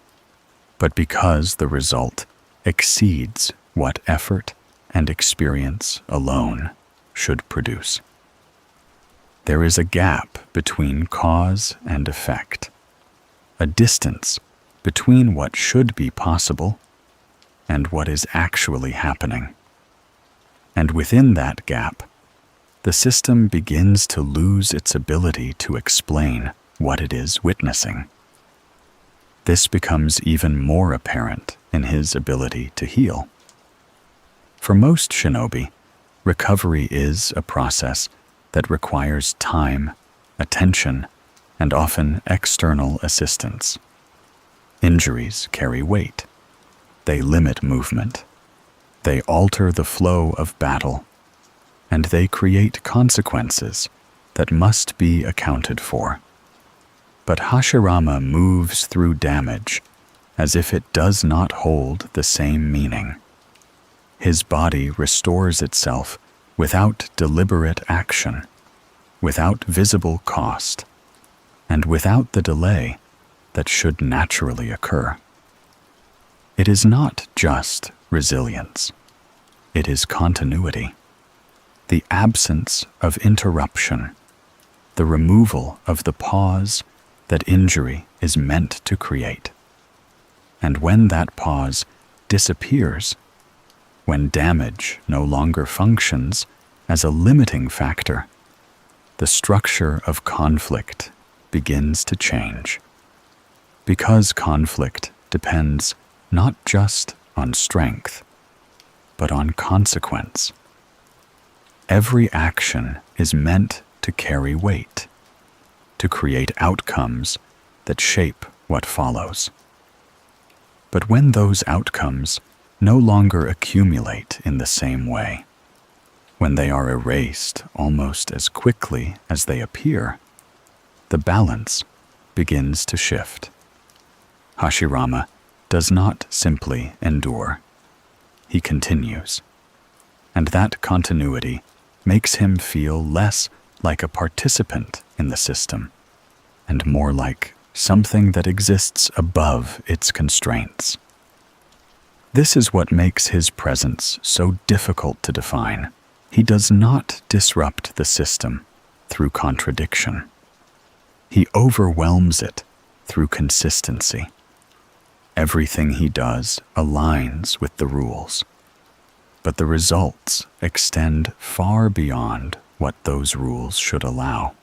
[SPEAKER 1] but because the result exceeds what effort and experience alone should produce. There is a gap between cause and effect, a distance between what should be possible and what is actually happening. And within that gap, the system begins to lose its ability to explain what it is witnessing. This becomes even more apparent in his ability to heal. For most shinobi, recovery is a process that requires time, attention, and often external assistance. Injuries carry weight. They limit movement. They alter the flow of battle, and they create consequences that must be accounted for. But Hashirama moves through damage as if it does not hold the same meaning. His body restores itself without deliberate action, without visible cost, and without the delay that should naturally occur. It is not just resilience. It is continuity. The absence of interruption, the removal of the pause that injury is meant to create. And when that pause disappears, when damage no longer functions as a limiting factor, the structure of conflict begins to change. Because conflict depends not just on strength, but on consequence. Every action is meant to carry weight, to create outcomes that shape what follows. But when those outcomes no longer accumulate in the same way, when they are erased almost as quickly as they appear, the balance begins to shift. Hashirama does not simply endure. He continues. And that continuity makes him feel less like a participant in the system and more like something that exists above its constraints. This is what makes his presence so difficult to define. He does not disrupt the system through contradiction. He overwhelms it through consistency. Everything he does aligns with the rules, but the results extend far beyond what those rules should allow.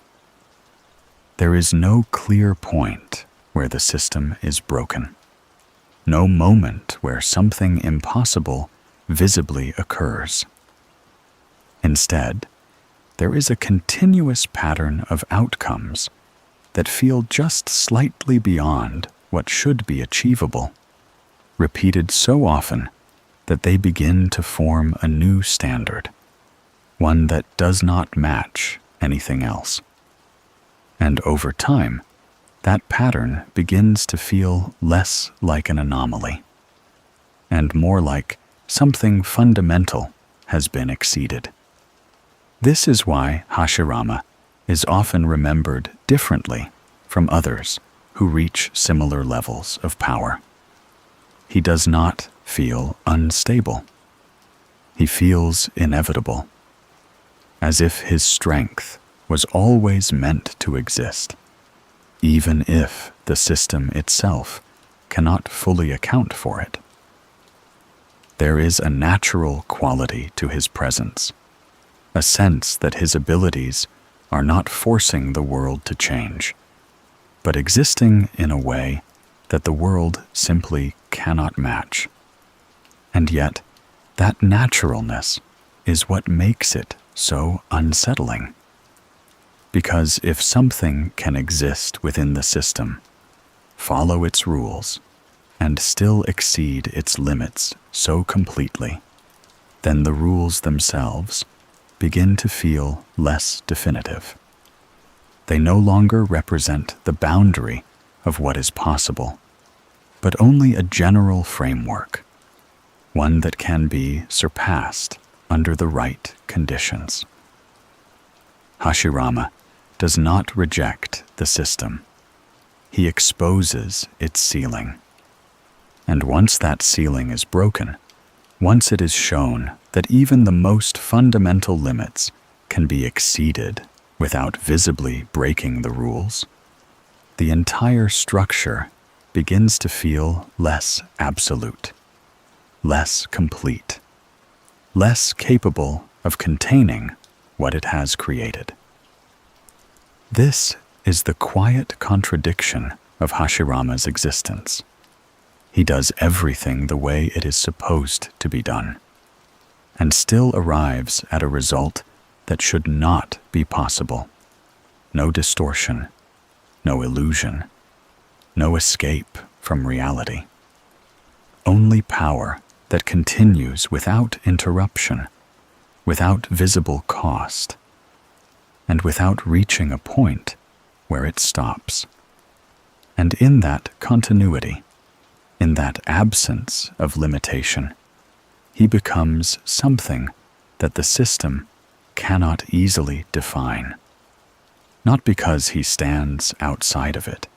[SPEAKER 1] There is no clear point where the system is broken, no moment where something impossible visibly occurs. Instead, there is a continuous pattern of outcomes that feel just slightly beyond what should be achievable, repeated so often that they begin to form a new standard, one that does not match anything else. And over time, that pattern begins to feel less like an anomaly, and more like something fundamental has been exceeded. This is why Hashirama is often remembered differently from others who reach similar levels of power. He does not feel unstable. He feels inevitable, as if his strength was always meant to exist, even if the system itself cannot fully account for it. There is a natural quality to his presence, a sense that his abilities are not forcing the world to change, but existing in a way that the world simply cannot match. And yet, that naturalness is what makes it so unsettling. Because if something can exist within the system, follow its rules, and still exceed its limits so completely, then the rules themselves begin to feel less definitive. They no longer represent the boundary of what is possible, but only a general framework, one that can be surpassed under the right conditions. Hashirama does not reject the system. He exposes its ceiling. And once that ceiling is broken, once it is shown that even the most fundamental limits can be exceeded without visibly breaking the rules, the entire structure begins to feel less absolute, less complete, less capable of containing what it has created. This is the quiet contradiction of Hashirama's existence. He does everything the way it is supposed to be done, and still arrives at a result that should not be possible. No distortion, no illusion, no escape from reality. Only power that continues without interruption, without visible cost, and without reaching a point where it stops. And in that continuity, in that absence of limitation, he becomes something that the system cannot easily define. Not because he stands outside of it,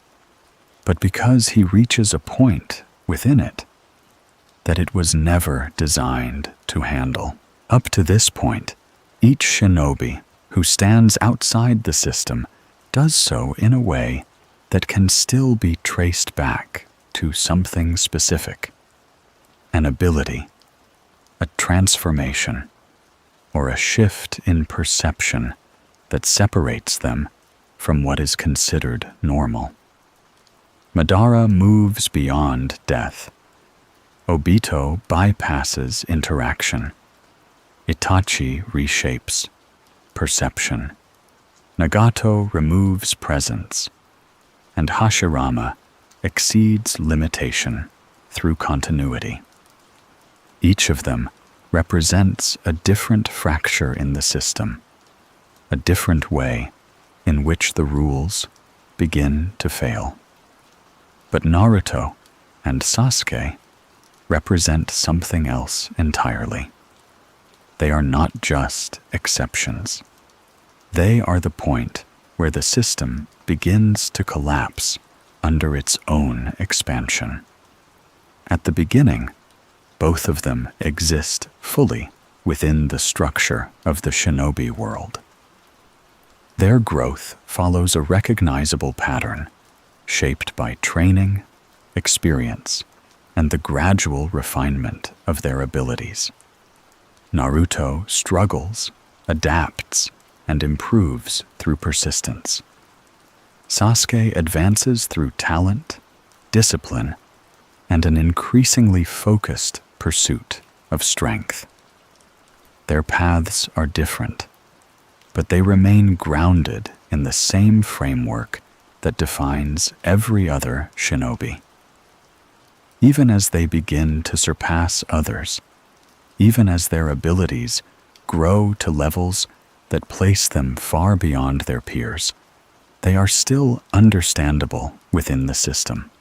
[SPEAKER 1] but because he reaches a point within it that it was never designed to handle. Up to this point, each shinobi who stands outside the system does so in a way that can still be traced back to something specific, an ability, a transformation, or a shift in perception that separates them from what is considered normal. Madara moves beyond death. Obito bypasses interaction. Itachi reshapes perception. Nagato removes presence. And Hashirama exceeds limitation through continuity. Each of them represents a different fracture in the system, a different way in which the rules begin to fail. But Naruto and Sasuke represent something else entirely. They are not just exceptions. They are the point where the system begins to collapse under its own expansion. At the beginning, both of them exist fully within the structure of the shinobi world. Their growth follows a recognizable pattern, shaped by training, experience, and the gradual refinement of their abilities. Naruto struggles, adapts, and improves through persistence. Sasuke advances through talent, discipline, and an increasingly focused pursuit of strength. Their paths are different, but they remain grounded in the same framework that defines every other shinobi. Even as they begin to surpass others, even as their abilities grow to levels that place them far beyond their peers, they are still understandable within the system.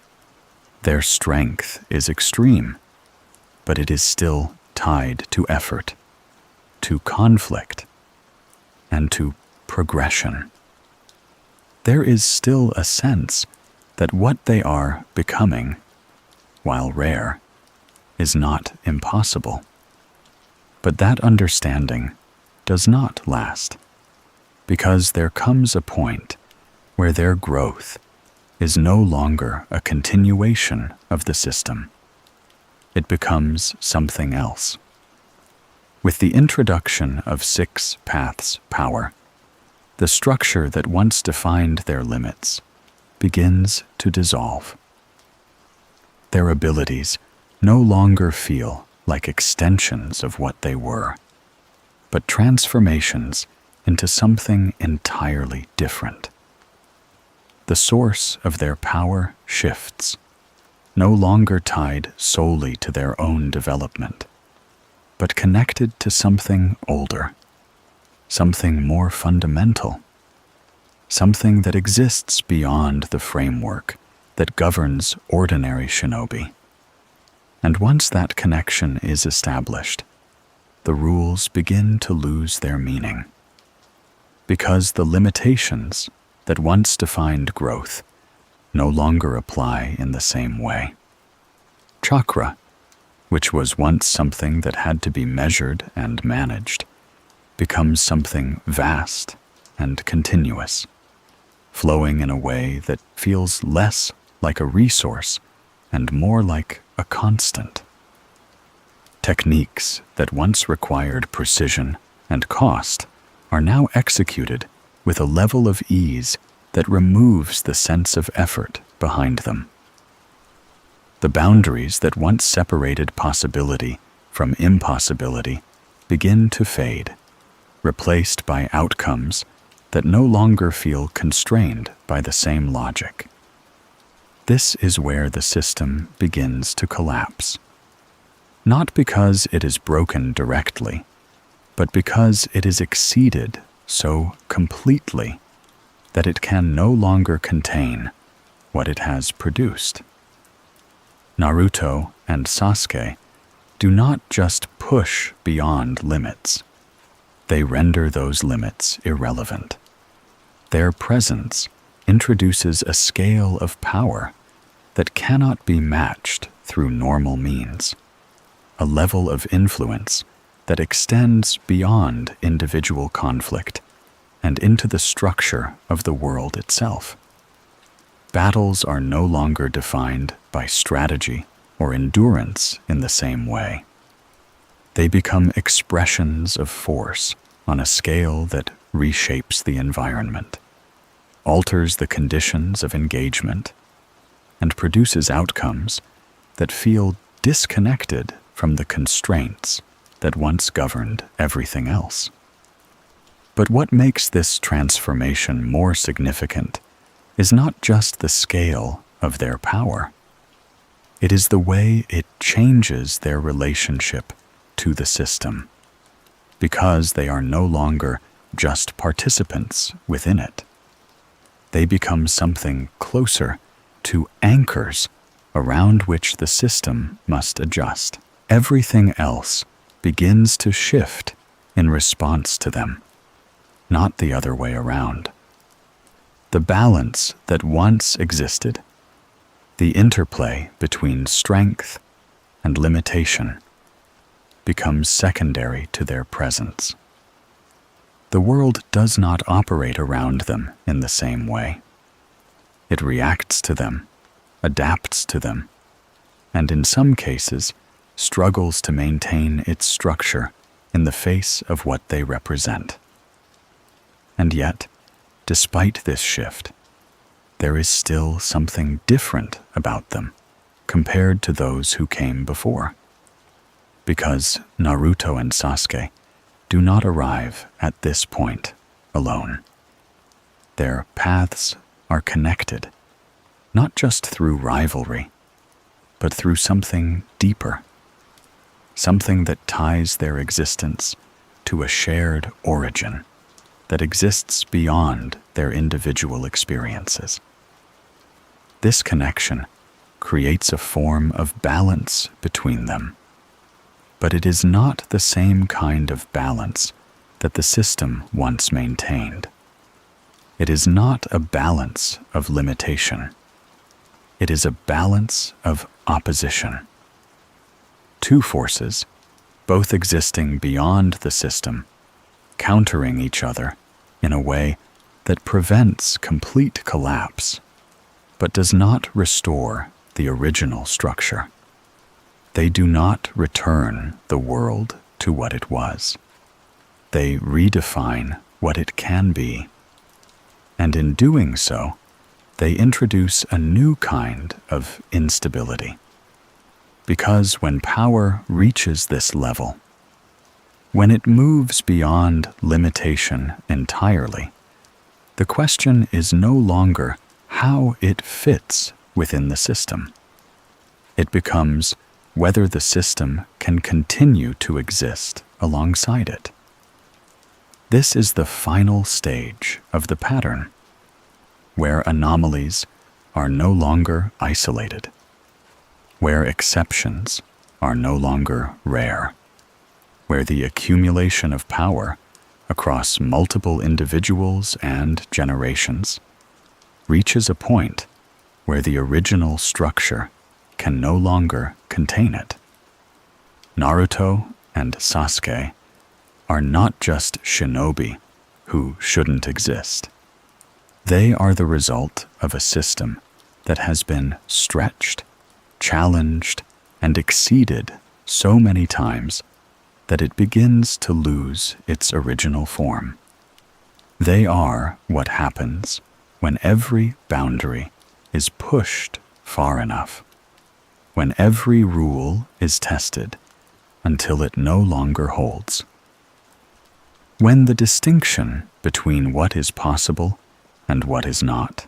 [SPEAKER 1] Their strength is extreme, but it is still tied to effort, to conflict, and to progression. There is still a sense that what they are becoming, while rare, is not impossible. But that understanding does not last, because there comes a point where their growth is no longer a continuation of the system. It becomes something else. With the introduction of 6 paths power, the structure that once defined their limits begins to dissolve. Their abilities no longer feel like extensions of what they were, but transformations into something entirely different. The source of their power shifts, no longer tied solely to their own development, but connected to something older, something more fundamental, something that exists beyond the framework that governs ordinary shinobi. And once that connection is established, the rules begin to lose their meaning, because the limitations that once defined growth no longer apply in the same way. Chakra, which was once something that had to be measured and managed, becomes something vast and continuous, flowing in a way that feels less like a resource and more like a constant. Techniques that once required precision and cost are now executed with a level of ease that removes the sense of effort behind them. The boundaries that once separated possibility from impossibility begin to fade, replaced by outcomes that no longer feel constrained by the same logic. This is where the system begins to collapse. Not because it is broken directly, but because it is exceeded so completely that it can no longer contain what it has produced. Naruto and Sasuke do not just push beyond limits. They render those limits irrelevant. Their presence introduces a scale of power that cannot be matched through normal means, a level of influence that extends beyond individual conflict and into the structure of the world itself. Battles are no longer defined by strategy or endurance in the same way. They become expressions of force on a scale that reshapes the environment, alters the conditions of engagement, and produces outcomes that feel disconnected from the constraints that once governed everything else. But what makes this transformation more significant is not just the scale of their power. It is the way it changes their relationship to the system, because they are no longer just participants within it. They become something closer to anchors around which the system must adjust. Everything else begins to shift in response to them, not the other way around. The balance that once existed, the interplay between strength and limitation, becomes secondary to their presence. The world does not operate around them in the same way. It reacts to them, adapts to them, and in some cases struggles to maintain its structure in the face of what they represent. And yet, despite this shift, there is still something different about them compared to those who came before. Because Naruto and Sasuke do not arrive at this point alone. Their paths are connected, not just through rivalry, but through something deeper, something that ties their existence to a shared origin that exists beyond their individual experiences. This connection creates a form of balance between them, but it is not the same kind of balance that the system once maintained. It is not a balance of limitation. It is a balance of opposition. Two forces, both existing beyond the system, countering each other in a way that prevents complete collapse, but does not restore the original structure. They do not return the world to what it was. They redefine what it can be. And in doing so, they introduce a new kind of instability. Because when power reaches this level, when it moves beyond limitation entirely, the question is no longer how it fits within the system. It becomes whether the system can continue to exist alongside it. This is the final stage of the pattern, where anomalies are no longer isolated, where exceptions are no longer rare, where the accumulation of power across multiple individuals and generations reaches a point where the original structure can no longer contain it. Naruto and Sasuke are not just shinobi who shouldn't exist. They are the result of a system that has been stretched, challenged, and exceeded so many times that it begins to lose its original form. They are what happens when every boundary is pushed far enough, when every rule is tested until it no longer holds. When the distinction between what is possible and what is not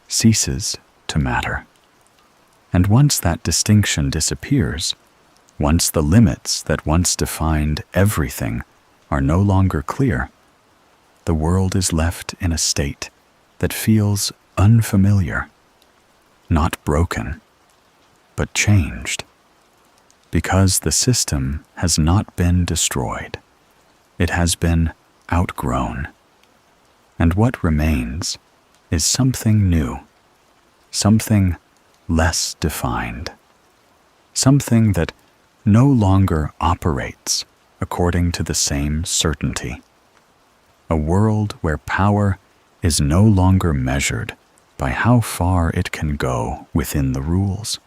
[SPEAKER 1] ceases to matter. And once that distinction disappears, once the limits that once defined everything are no longer clear, the world is left in a state that feels unfamiliar, not broken, but changed. Because the system has not been destroyed. It has been outgrown. And what remains is something new, something less defined, something that no longer operates according to the same certainty. A world where power is no longer measured by how far it can go within the rules,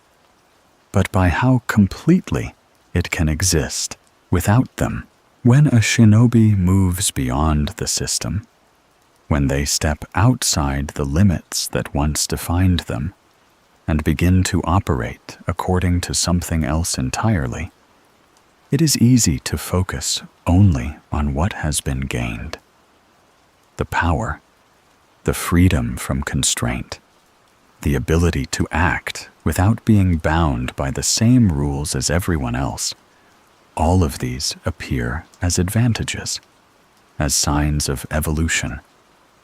[SPEAKER 1] but by how completely it can exist without them. When a shinobi moves beyond the system, when they step outside the limits that once defined them and begin to operate according to something else entirely, it is easy to focus only on what has been gained. The power, the freedom from constraint, the ability to act without being bound by the same rules as everyone else, all of these appear as advantages, as signs of evolution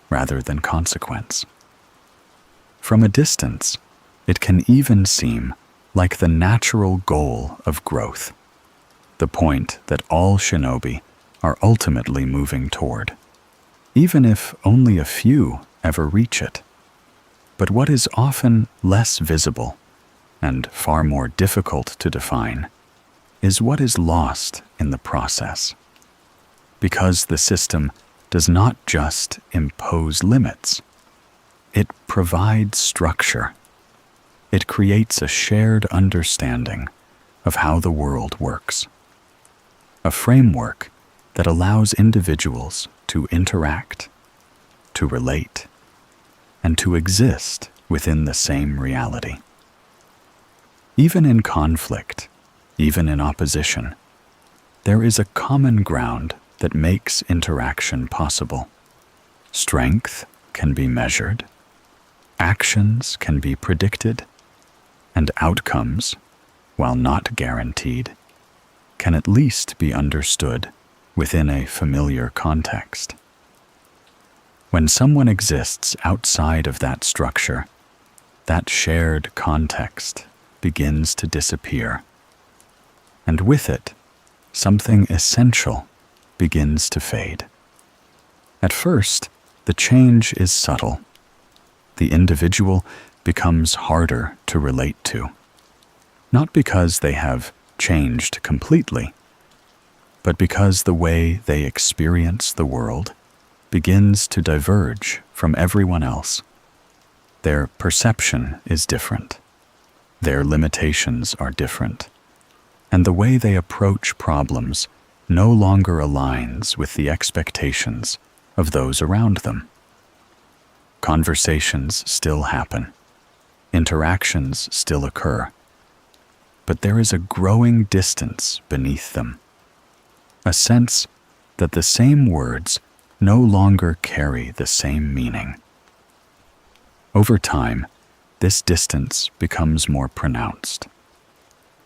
[SPEAKER 1] rather than consequence. From a distance, it can even seem like the natural goal of growth, the point that all shinobi are ultimately moving toward, even if only a few ever reach it. But what is often less visible and far more difficult to define is what is lost in the process. Because the system does not just impose limits, it provides structure. It creates a shared understanding of how the world works, a framework that allows individuals to interact, to relate, and to exist within the same reality. Even in conflict, even in opposition, there is a common ground that makes interaction possible. Strength can be measured, actions can be predicted, and outcomes, while not guaranteed, can at least be understood within a familiar context. When someone exists outside of that structure, that shared context begins to disappear, and with it, something essential begins to fade. At first, the change is subtle. The individual becomes harder to relate to, not because they have changed completely, but because the way they experience the world begins to diverge from everyone else. Their perception is different. Their limitations are different. And the way they approach problems no longer aligns with the expectations of those around them. Conversations still happen. Interactions still occur. But there is a growing distance beneath them. A sense that the same words no longer carry the same meaning. Over time, this distance becomes more pronounced,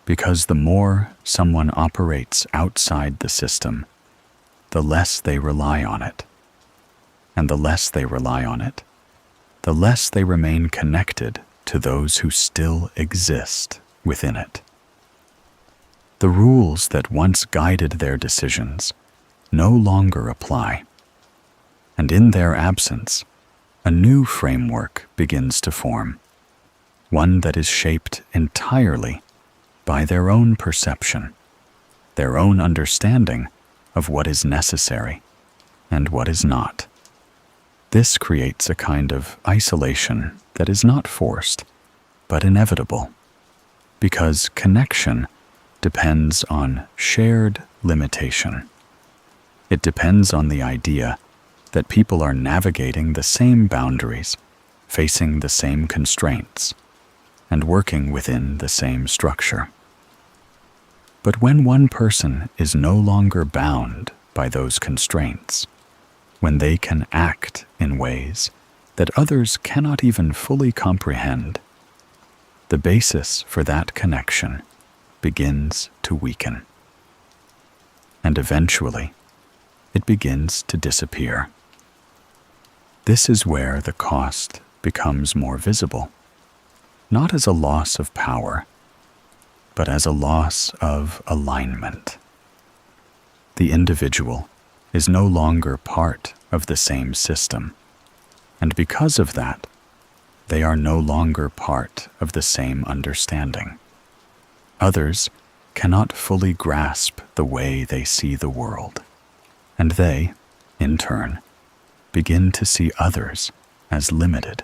[SPEAKER 1] because the more someone operates outside the system, the less they rely on it. And the less they rely on it, the less they remain connected to those who still exist within it. The rules that once guided their decisions no longer apply, and in their absence, a new framework begins to form, one that is shaped entirely by their own perception, their own understanding of what is necessary and what is not. This creates a kind of isolation that is not forced, but inevitable, because connection depends on shared limitation. It depends on the idea that people are navigating the same boundaries, facing the same constraints, and working within the same structure. But when one person is no longer bound by those constraints, when they can act in ways that others cannot even fully comprehend, the basis for that connection begins to weaken. And eventually, it begins to disappear. This is where the cost becomes more visible, not as a loss of power, but as a loss of alignment. The individual is no longer part of the same system, and because of that, they are no longer part of the same understanding. Others cannot fully grasp the way they see the world, and they, in turn, begin to see others as limited,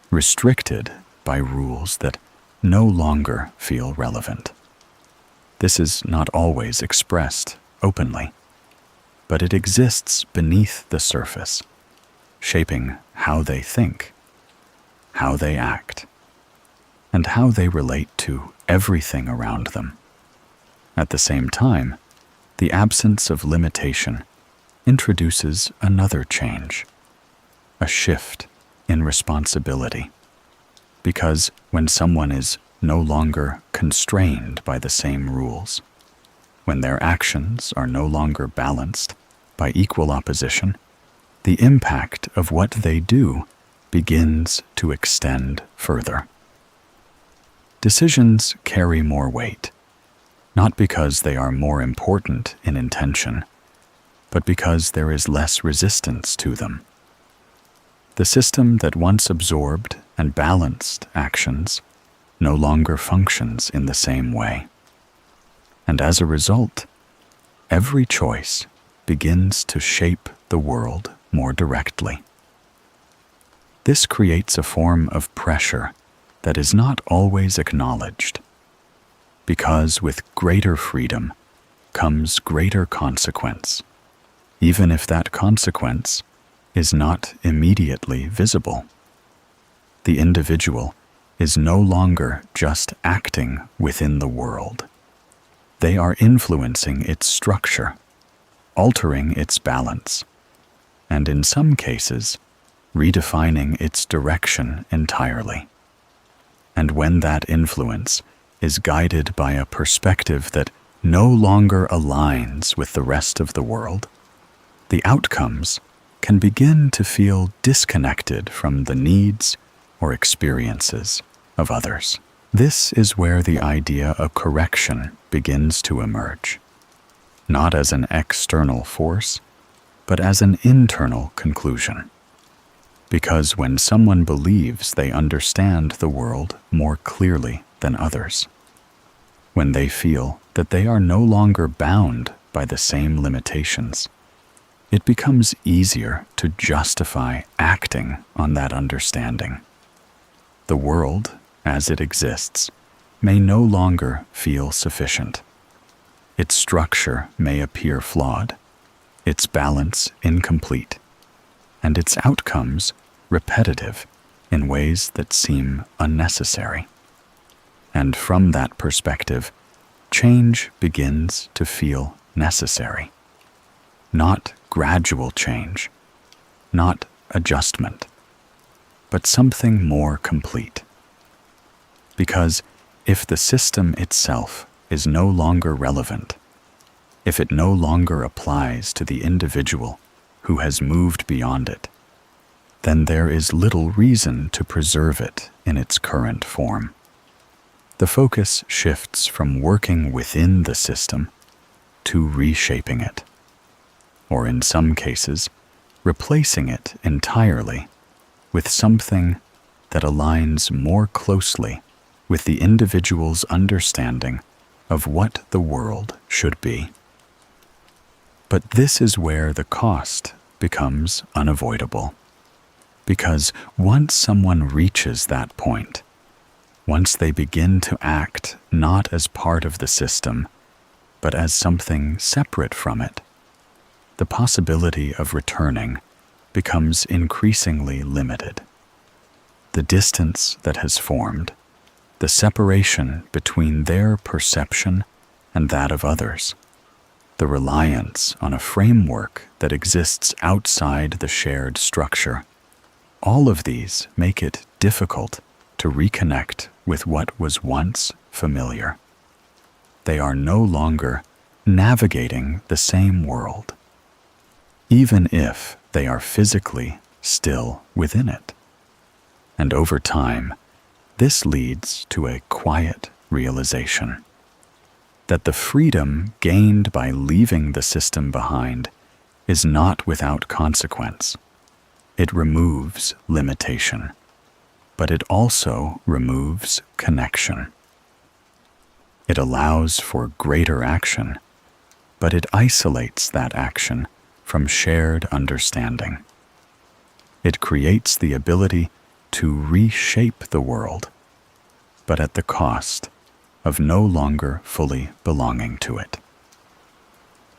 [SPEAKER 1] restricted by rules that no longer feel relevant. This is not always expressed openly, but it exists beneath the surface, shaping how they think, how they act, and how they relate to everything around them. At the same time, the absence of limitation introduces another change, a shift in responsibility. Because when someone is no longer constrained by the same rules, when their actions are no longer balanced by equal opposition, the impact of what they do begins to extend further. Decisions carry more weight, not because they are more important in intention, but because there is less resistance to them. The system that once absorbed and balanced actions no longer functions in the same way. And as a result, every choice begins to shape the world more directly. This creates a form of pressure that is not always acknowledged, because with greater freedom comes greater consequence, even if that consequence is not immediately visible. The individual is no longer just acting within the world. They are influencing its structure, altering its balance, and in some cases, redefining its direction entirely. And when that influence is guided by a perspective that no longer aligns with the rest of the world, the outcomes can begin to feel disconnected from the needs or experiences of others. This is where the idea of correction begins to emerge, not as an external force, but as an internal conclusion. Because when someone believes they understand the world more clearly than others, when they feel that they are no longer bound by the same limitations, it becomes easier to justify acting on that understanding. The world, as it exists, may no longer feel sufficient. Its structure may appear flawed, its balance incomplete, and its outcomes repetitive in ways that seem unnecessary. And from that perspective, change begins to feel necessary. Not gradual change, not adjustment, but something more complete. Because if the system itself is no longer relevant, if it no longer applies to the individual who has moved beyond it, then there is little reason to preserve it in its current form. The focus shifts from working within the system to reshaping it, or in some cases, replacing it entirely with something that aligns more closely with the individual's understanding of what the world should be. But this is where the cost becomes unavoidable. Because once someone reaches that point, once they begin to act not as part of the system, but as something separate from it, the possibility of returning becomes increasingly limited. The distance that has formed, the separation between their perception and that of others, the reliance on a framework that exists outside the shared structure, all of these make it difficult to reconnect with what was once familiar. They are no longer navigating the same world, even if they are physically still within it. And over time, this leads to a quiet realization. that the freedom gained by leaving the system behind is not without consequence. It removes limitation, but it also removes connection. It allows for greater action, but it isolates that action from shared understanding. It creates the ability to reshape the world, but at the cost of no longer fully belonging to it.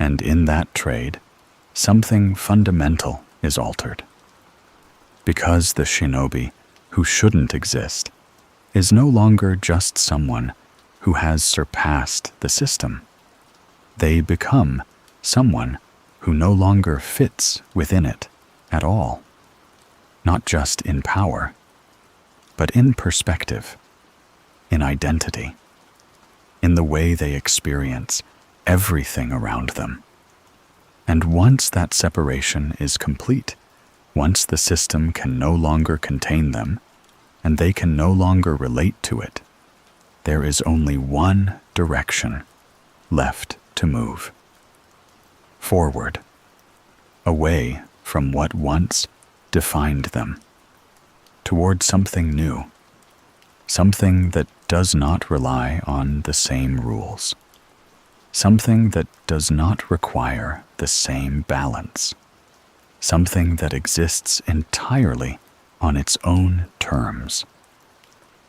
[SPEAKER 1] And in that trade, something fundamental is altered. Because the shinobi who shouldn't exist is no longer just someone who has surpassed the system. They become someone who no longer fits within it at all, not just in power, but in perspective, in identity, in the way they experience everything around them. And once that separation is complete, once the system can no longer contain them, and they can no longer relate to it, there is only one direction left to move. Forward, away from what once defined them, toward something new, something that does not rely on the same rules, something that does not require the same balance, something that exists entirely on its own terms.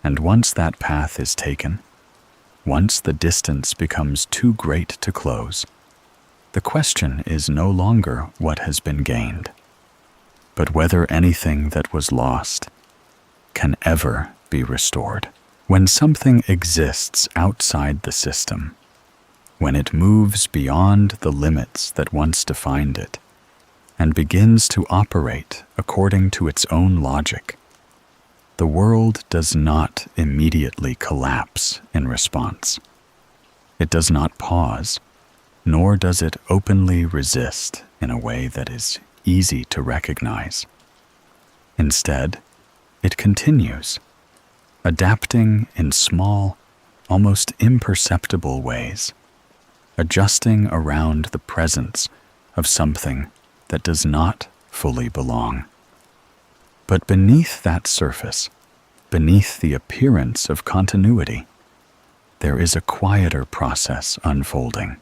[SPEAKER 1] And once that path is taken, once the distance becomes too great to close, the question is no longer what has been gained, but whether anything that was lost can ever be restored. When something exists outside the system, when it moves beyond the limits that once defined it, and begins to operate according to its own logic, the world does not immediately collapse in response. It does not pause, nor does it openly resist in a way that is easy to recognize. Instead, it continues, adapting in small, almost imperceptible ways, adjusting around the presence of something that does not fully belong. But beneath that surface, beneath the appearance of continuity, there is a quieter process unfolding.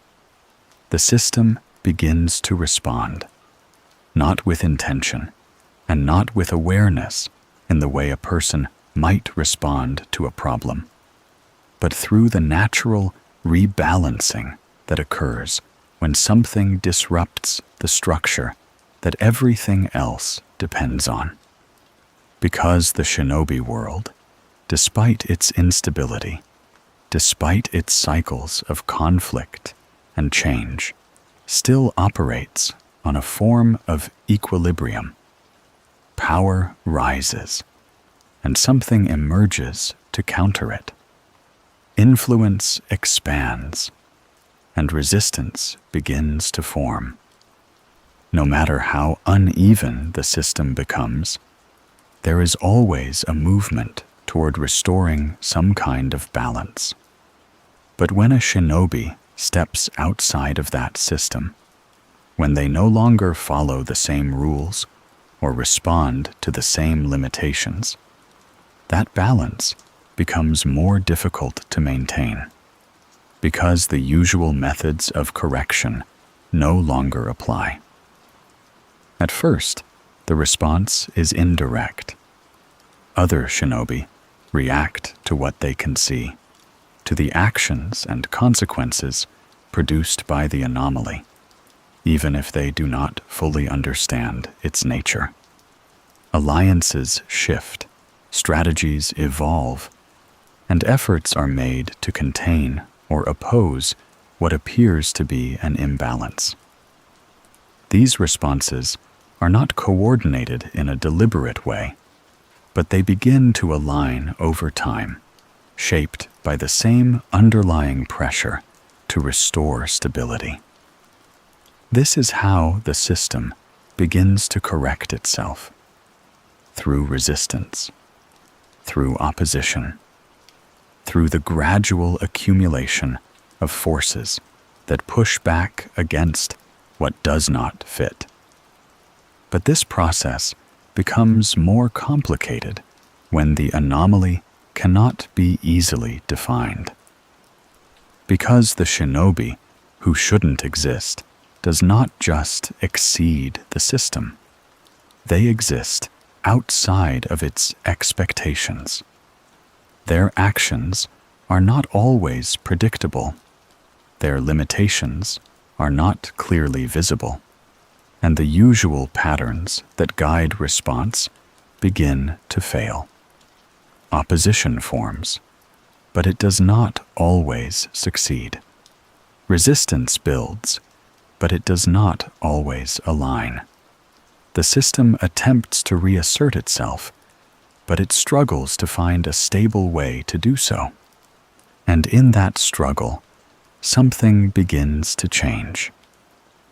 [SPEAKER 1] The system begins to respond, not with intention, and not with awareness in the way a person might respond to a problem, but through the natural rebalancing that occurs when something disrupts the structure that everything else depends on. Because the shinobi world, despite its instability, despite its cycles of conflict and change, still operates on a form of equilibrium. Power rises, and something emerges to counter it. Influence expands, and resistance begins to form. No matter how uneven the system becomes, there is always a movement toward restoring some kind of balance. But when a shinobi steps outside of that system, when they no longer follow the same rules or respond to the same limitations, that balance becomes more difficult to maintain, because the usual methods of correction no longer apply. At first, the response is indirect. Other shinobi react to what they can see, to the actions and consequences produced by the anomaly, even if they do not fully understand its nature. Alliances shift, strategies evolve, and efforts are made to contain or oppose what appears to be an imbalance. These responses are not coordinated in a deliberate way, but they begin to align over time, shaped by the same underlying pressure to restore stability. This is how the system begins to correct itself, through resistance, through opposition, through the gradual accumulation of forces that push back against what does not fit. But this process becomes more complicated when the anomaly cannot be easily defined. Because the shinobi, who shouldn't exist, does not just exceed the system. They exist outside of its expectations. Their actions are not always predictable. Their limitations are not clearly visible, and the usual patterns that guide response begin to fail. Opposition forms, but it does not always succeed. Resistance builds, but it does not always align. The system attempts to reassert itself, but it struggles to find a stable way to do so. And in that struggle, something begins to change,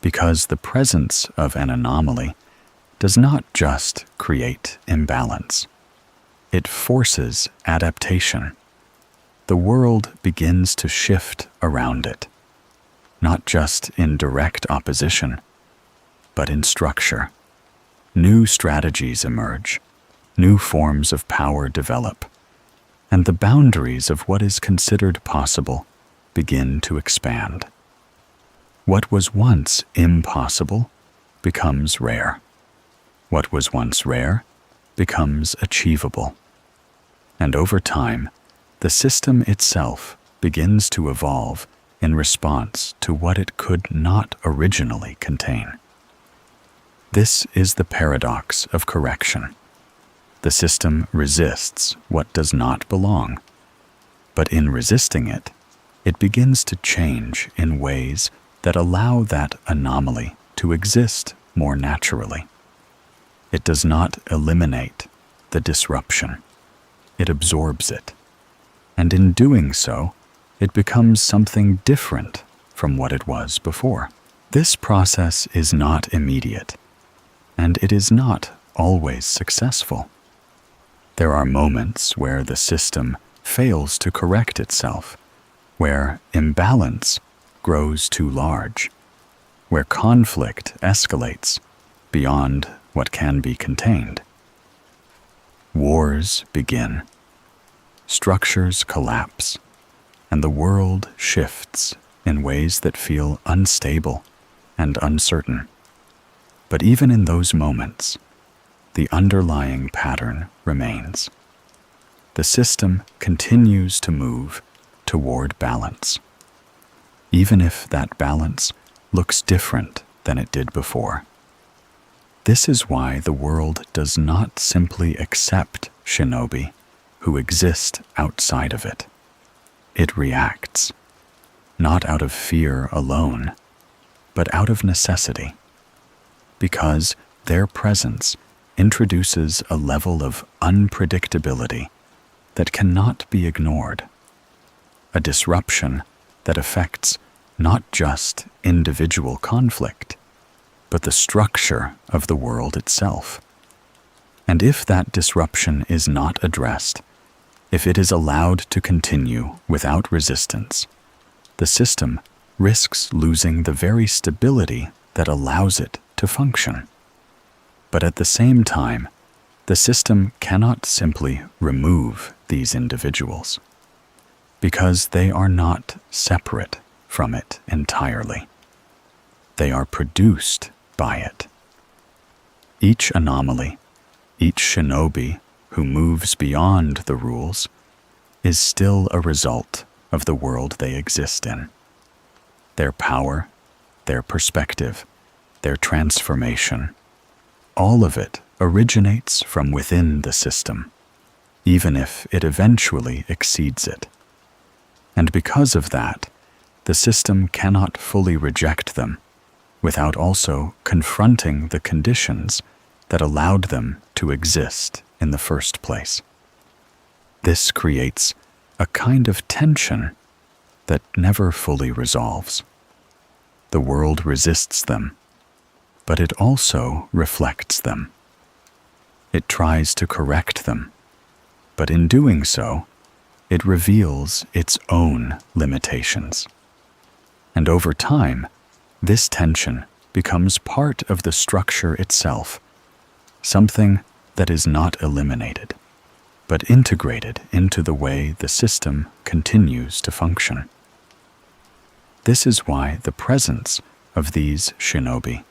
[SPEAKER 1] because the presence of an anomaly does not just create imbalance. It forces adaptation. The world begins to shift around it, not just in direct opposition, but in structure. New strategies emerge, new forms of power develop, and the boundaries of what is considered possible begin to expand. What was once impossible becomes rare. What was once rare becomes achievable. And over time, the system itself begins to evolve in response to what it could not originally contain. This is the paradox of correction. The system resists what does not belong, but in resisting it, it begins to change in ways that allow that anomaly to exist more naturally. It does not eliminate the disruption. It absorbs it. And in doing so, it becomes something different from what it was before. This process is not immediate, and it is not always successful. There are moments where the system fails to correct itself, where imbalance grows too large, where conflict escalates beyond what can be contained. Wars begin, structures collapse, and the world shifts in ways that feel unstable and uncertain. But even in those moments, the underlying pattern remains. The system continues to move toward balance, even if that balance looks different than it did before. This is why the world does not simply accept shinobi who exist outside of it. It reacts, not out of fear alone, but out of necessity, because their presence introduces a level of unpredictability that cannot be ignored, a disruption that affects not just individual conflict, but the structure of the world itself. And if that disruption is not addressed, if it is allowed to continue without resistance, the system risks losing the very stability that allows it to function. But at the same time, the system cannot simply remove these individuals, because they are not separate from it entirely. They are produced by it. Each anomaly, each shinobi who moves beyond the rules, is still a result of the world they exist in. Their power, their perspective, their transformation, all of it originates from within the system, even if it eventually exceeds it. And because of that, the system cannot fully reject them without also confronting the conditions that allowed them to exist in the first place. This creates a kind of tension that never fully resolves. The world resists them, but it also reflects them. It tries to correct them, but in doing so, it reveals its own limitations. And over time, this tension becomes part of the structure itself, something that is not eliminated, but integrated into the way the system continues to function. This is why the presence of these shinobi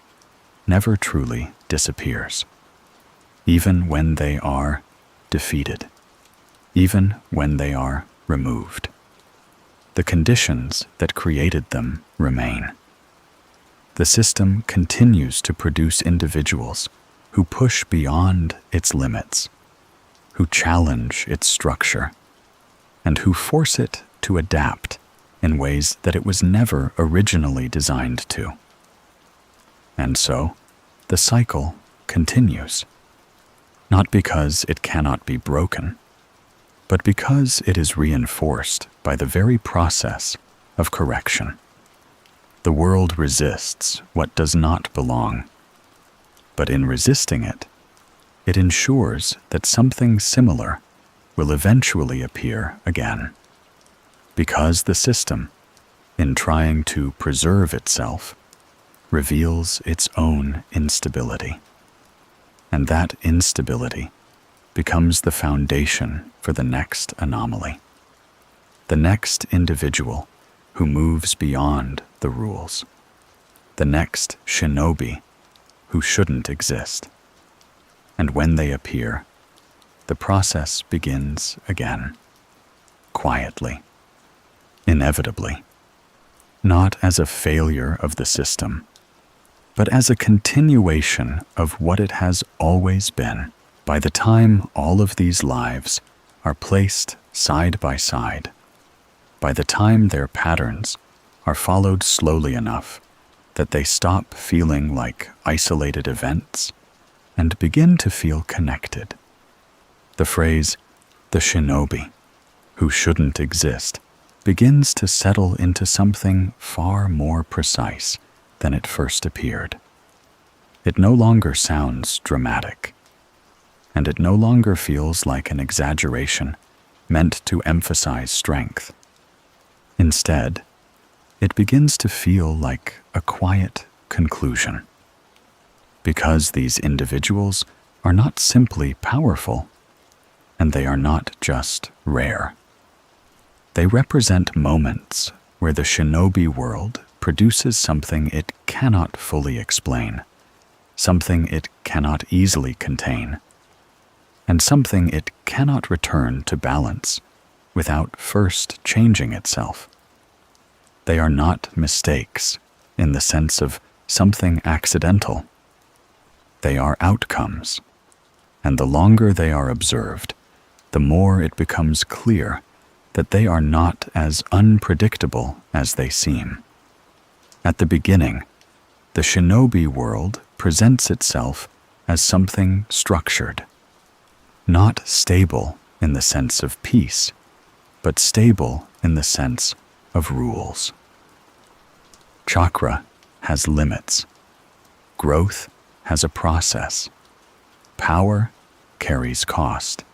[SPEAKER 1] never truly disappears, even when they are defeated, even when they are removed. The conditions that created them remain. The system continues to produce individuals who push beyond its limits, who challenge its structure, and who force it to adapt in ways that it was never originally designed to. And so, the cycle continues, not because it cannot be broken, but because it is reinforced by the very process of correction. The world resists what does not belong, but in resisting it, it ensures that something similar will eventually appear again. Because the system, in trying to preserve itself, reveals its own instability. And that instability becomes the foundation for the next anomaly, the next individual who moves beyond the rules, the next shinobi who shouldn't exist. And when they appear, the process begins again, quietly, inevitably, not as a failure of the system, but as a continuation of what it has always been. By the time all of these lives are placed side by side, by the time their patterns are followed slowly enough that they stop feeling like isolated events and begin to feel connected, the phrase, the shinobi, who shouldn't exist, begins to settle into something far more precise than it first appeared. It no longer sounds dramatic, and it no longer feels like an exaggeration meant to emphasize strength. Instead, it begins to feel like a quiet conclusion. Because these individuals are not simply powerful, and they are not just rare. They represent moments where the shinobi world produces something it cannot fully explain, something it cannot easily contain, and something it cannot return to balance without first changing itself. They are not mistakes in the sense of something accidental. They are outcomes, and the longer they are observed, the more it becomes clear that they are not as unpredictable as they seem. At the beginning, the shinobi world presents itself as something structured, not stable in the sense of peace, but stable in the sense of rules. Chakra has limits. Growth has a process. Power carries cost.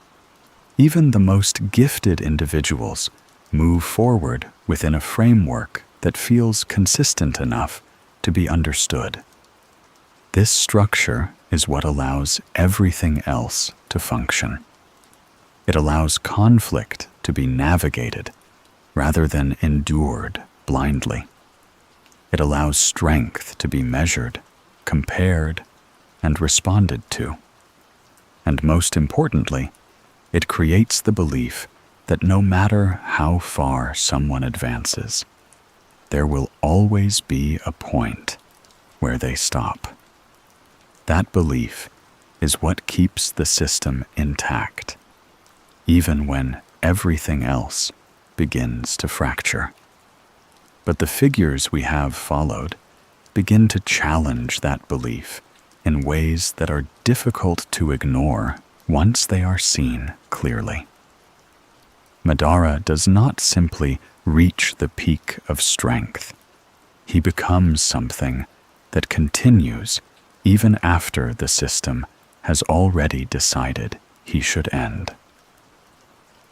[SPEAKER 1] Even the most gifted individuals move forward within a framework that feels consistent enough to be understood. This structure is what allows everything else to function. It allows conflict to be navigated rather than endured blindly. It allows strength to be measured, compared, and responded to. And most importantly, it creates the belief that no matter how far someone advances, there will always be a point where they stop. That belief is what keeps the system intact, even when everything else begins to fracture. But the figures we have followed begin to challenge that belief in ways that are difficult to ignore once they are seen clearly. Madara does not simply reach the peak of strength. He becomes something that continues even after the system has already decided he should end.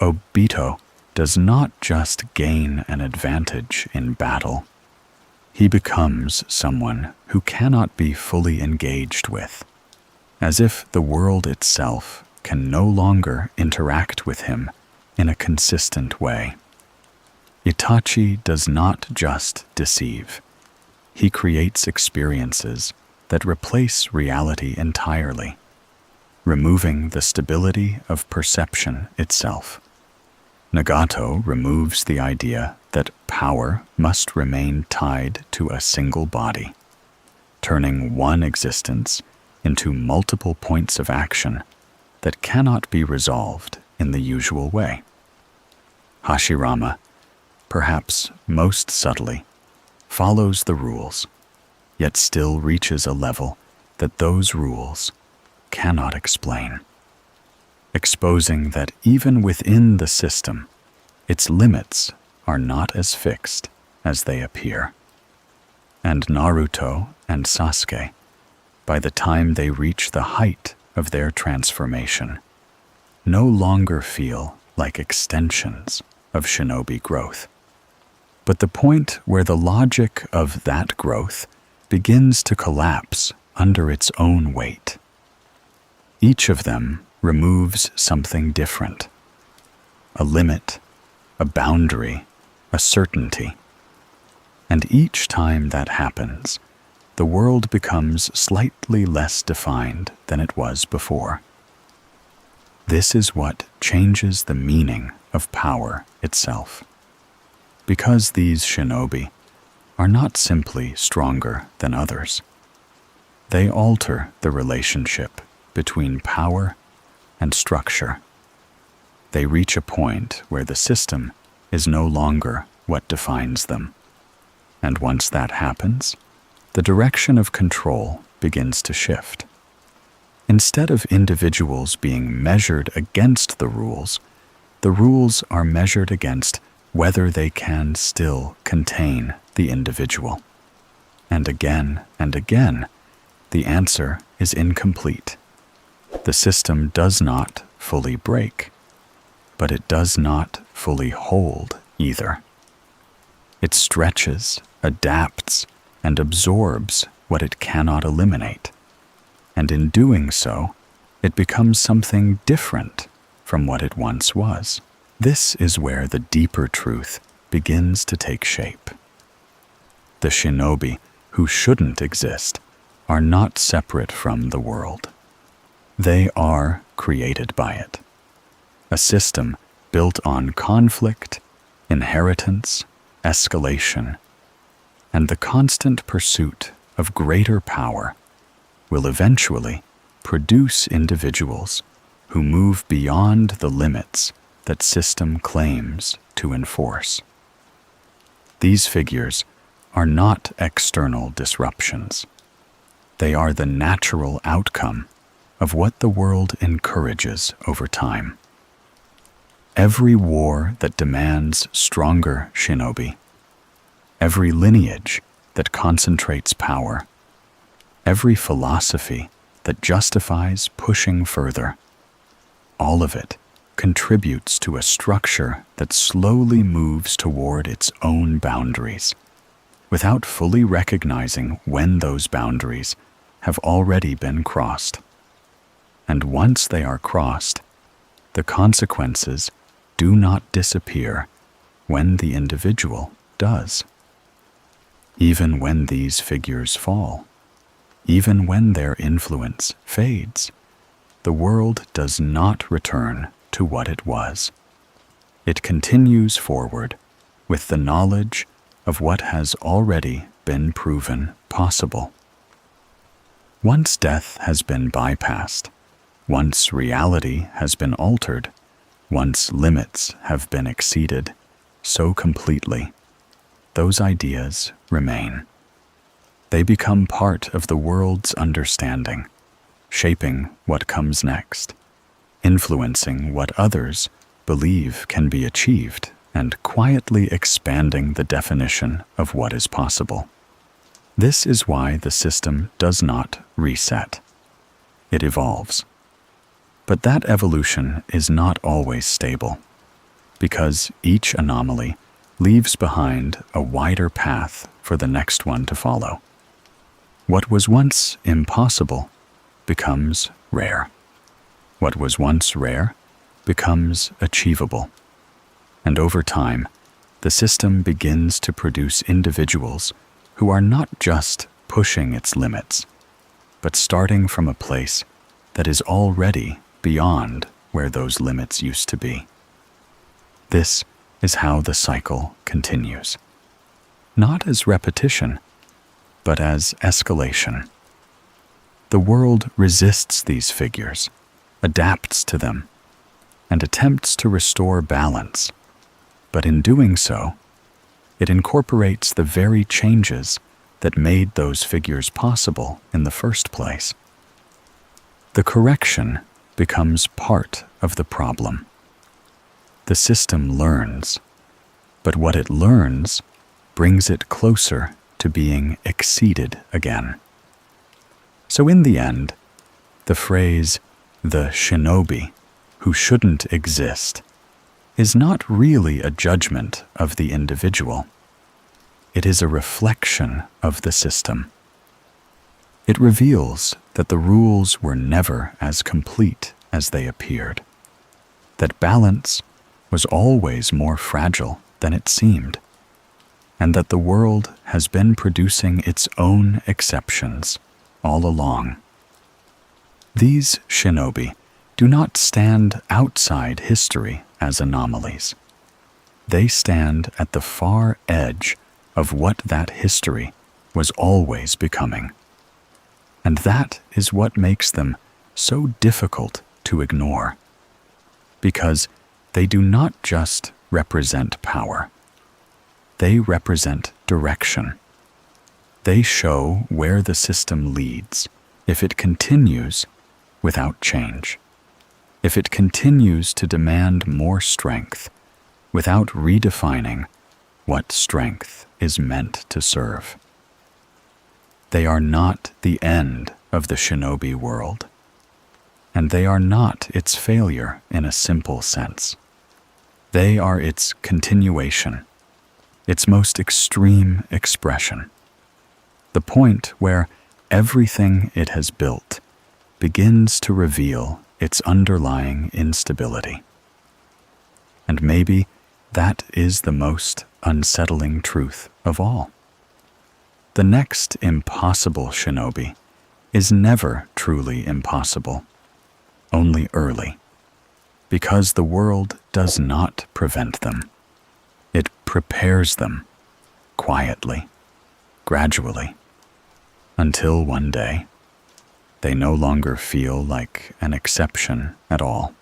[SPEAKER 1] Obito does not just gain an advantage in battle. he becomes someone who cannot be fully engaged with, as if the world itself can no longer interact with him in a consistent way. Itachi does not just deceive. He creates experiences that replace reality entirely, removing the stability of perception itself. Nagato removes the idea that power must remain tied to a single body, turning one existence into multiple points of action that cannot be resolved in the usual way. Hashirama, perhaps most subtly, follows the rules, yet still reaches a level that those rules cannot explain, exposing that even within the system, its limits are not as fixed as they appear. And Naruto and Sasuke, by the time they reach the height of their transformation, no longer feel like extensions of shinobi growth, but the point where the logic of that growth begins to collapse under its own weight. Each of them removes something different: a limit, a boundary, a certainty. And each time that happens, the world becomes slightly less defined than it was before. This is what changes the meaning of power itself. Because these shinobi are not simply stronger than others. They alter the relationship between power and structure. They reach a point where the system is no longer what defines them. And once that happens, the direction of control begins to shift. Instead of individuals being measured against the rules are measured against whether they can still contain the individual. And again, the answer is incomplete. The system does not fully break, but it does not fully hold either. It stretches, adapts, and absorbs what it cannot eliminate. And in doing so, it becomes something different from what it once was. This is where the deeper truth begins to take shape. The shinobi who shouldn't exist are not separate from the world. They are created by it. A system built on conflict, inheritance, escalation, and the constant pursuit of greater power will eventually produce individuals who move beyond the limits that system claims to enforce. These figures are not external disruptions. They are the natural outcome of what the world encourages over time. Every war that demands stronger shinobi, every lineage that concentrates power, every philosophy that justifies pushing further, all of it contributes to a structure that slowly moves toward its own boundaries, without fully recognizing when those boundaries have already been crossed. And once they are crossed, the consequences do not disappear when the individual does. Even when these figures fall, even when their influence fades, the world does not return to what it was. It continues forward with the knowledge of what has already been proven possible. Once death has been bypassed, once reality has been altered, once limits have been exceeded so completely, those ideas remain. They become part of the world's understanding, shaping what comes next, influencing what others believe can be achieved, and quietly expanding the definition of what is possible. This is why the system does not reset. It evolves. But that evolution is not always stable, because each anomaly leaves behind a wider path for the next one to follow. What was once impossible becomes rare. What was once rare becomes achievable. And over time, the system begins to produce individuals who are not just pushing its limits, but starting from a place that is already beyond where those limits used to be. This is how the cycle continues. Not as repetition, but as escalation. The world resists these figures, adapts to them, and attempts to restore balance. But in doing so, it incorporates the very changes that made those figures possible in the first place. The correction becomes part of the problem. The system learns, but what it learns brings it closer to being exceeded again. So in the end, the phrase, the shinobi, who shouldn't exist, is not really a judgment of the individual. It is a reflection of the system. It reveals that the rules were never as complete as they appeared, that balance was always more fragile than it seemed, and that the world has been producing its own exceptions all along. These shinobi do not stand outside history as anomalies. They stand at the far edge of what that history was always becoming. And that is what makes them so difficult to ignore, because they do not just represent power. They represent direction. They show where the system leads if it continues without change, if it continues to demand more strength without redefining what strength is meant to serve. They are not the end of the shinobi world, and they are not its failure in a simple sense. They are its continuation, its most extreme expression, the point where everything it has built begins to reveal its underlying instability. And maybe that is the most unsettling truth of all. The next impossible shinobi is never truly impossible, only early, because the world does not prevent them. It prepares them, quietly, gradually, until one day they no longer feel like an exception at all.